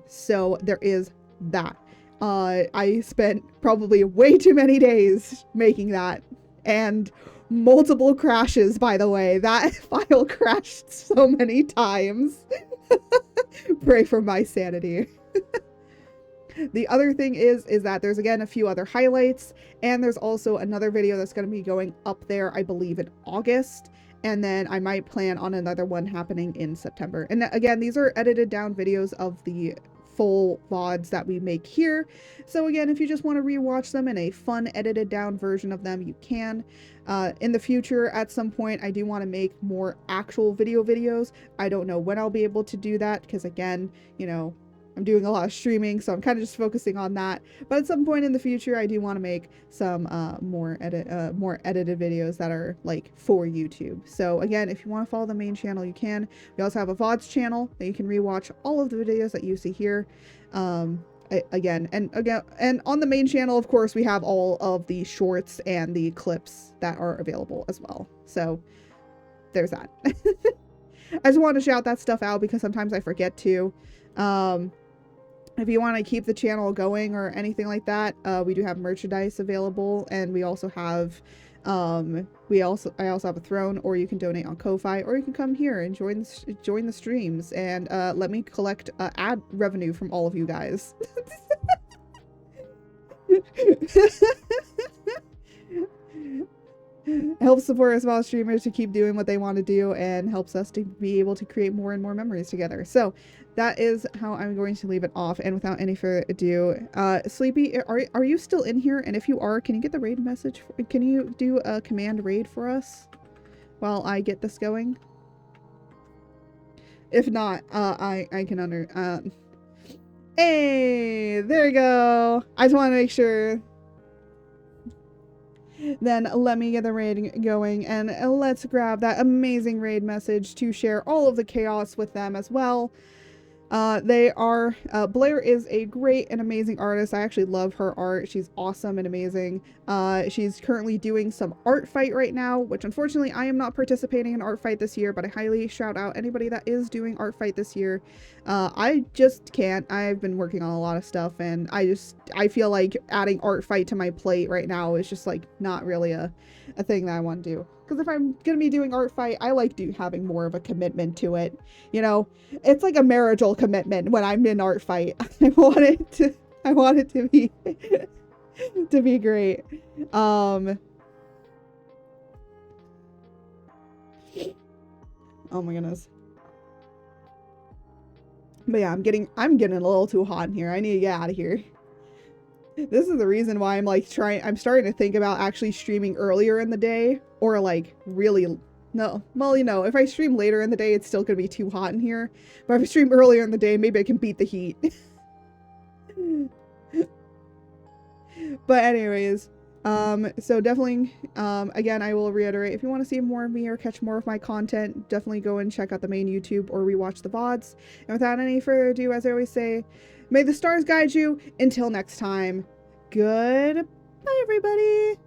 So there is that. I spent probably way too many days making that, and multiple crashes, by the way. That file crashed so many times. Pray for my sanity. The other thing is that there's again a few other highlights, and there's also another video that's going to be going up there, I believe, in August, and then I might plan on another one happening in September. And again, these are edited down videos of the full VODs that we make here. So again, if you just want to rewatch them in a fun edited down version of them, you can. In the future, at some point, I do want to make more actual videos. I don't know when I'll be able to do that because, again, you know, I'm doing a lot of streaming, so I'm kind of just focusing on that. But at some point in the future, I do want to make some more edited videos that are like for YouTube. So again, if you want to follow the main channel, you can. We also have a VODs channel that you can rewatch all of the videos that you see here. Again, and on the main channel, of course, we have all of the shorts and the clips that are available as well. So there's that. I just want to shout that stuff out because sometimes I forget to. If you want to keep the channel going or anything like that, we do have merchandise available, and we also have I also have a throne, or you can donate on Ko-Fi, or you can come here and join the streams and let me collect ad revenue from all of you guys. Helps support our small streamers to keep doing what they want to do, and helps us to be able to create more and more memories together. So that is how I'm going to leave it off. And without any further ado, Sleepy, are you still in here? And if you are, can you get the raid message? Can you do a command raid for us while I get this going? If not, I can hey, there you go. I just want to make sure. Then let me get the raid going, and let's grab that amazing raid message to share all of the chaos with them as well. Blair is a great and amazing artist. I actually love her art. She's awesome and amazing. She's currently doing some art fight right now, which unfortunately I am not participating in art fight this year, but I highly shout out anybody that is doing art fight this year. I just can't. I've been working on a lot of stuff, and I feel like adding art fight to my plate right now is just like not really a thing that I want to do. Because if I'm gonna be doing art fight, I like having more of a commitment to it. You know, it's like a marital commitment when I'm in art fight. I want it to be to be great. Oh my goodness. But yeah, I'm getting a little too hot in here. I need to get out of here. This is the reason why I'm like I'm starting to think about actually streaming earlier in the day, or like really, no, well, you know, if I stream later in the day, it's still gonna be too hot in here. But if I stream earlier in the day, maybe I can beat the heat. But anyways, so definitely, again, I will reiterate, if you want to see more of me or catch more of my content, definitely go and check out the main YouTube or rewatch the VODs. And without any further ado, as I always say, may the stars guide you. Until next time, goodbye, everybody.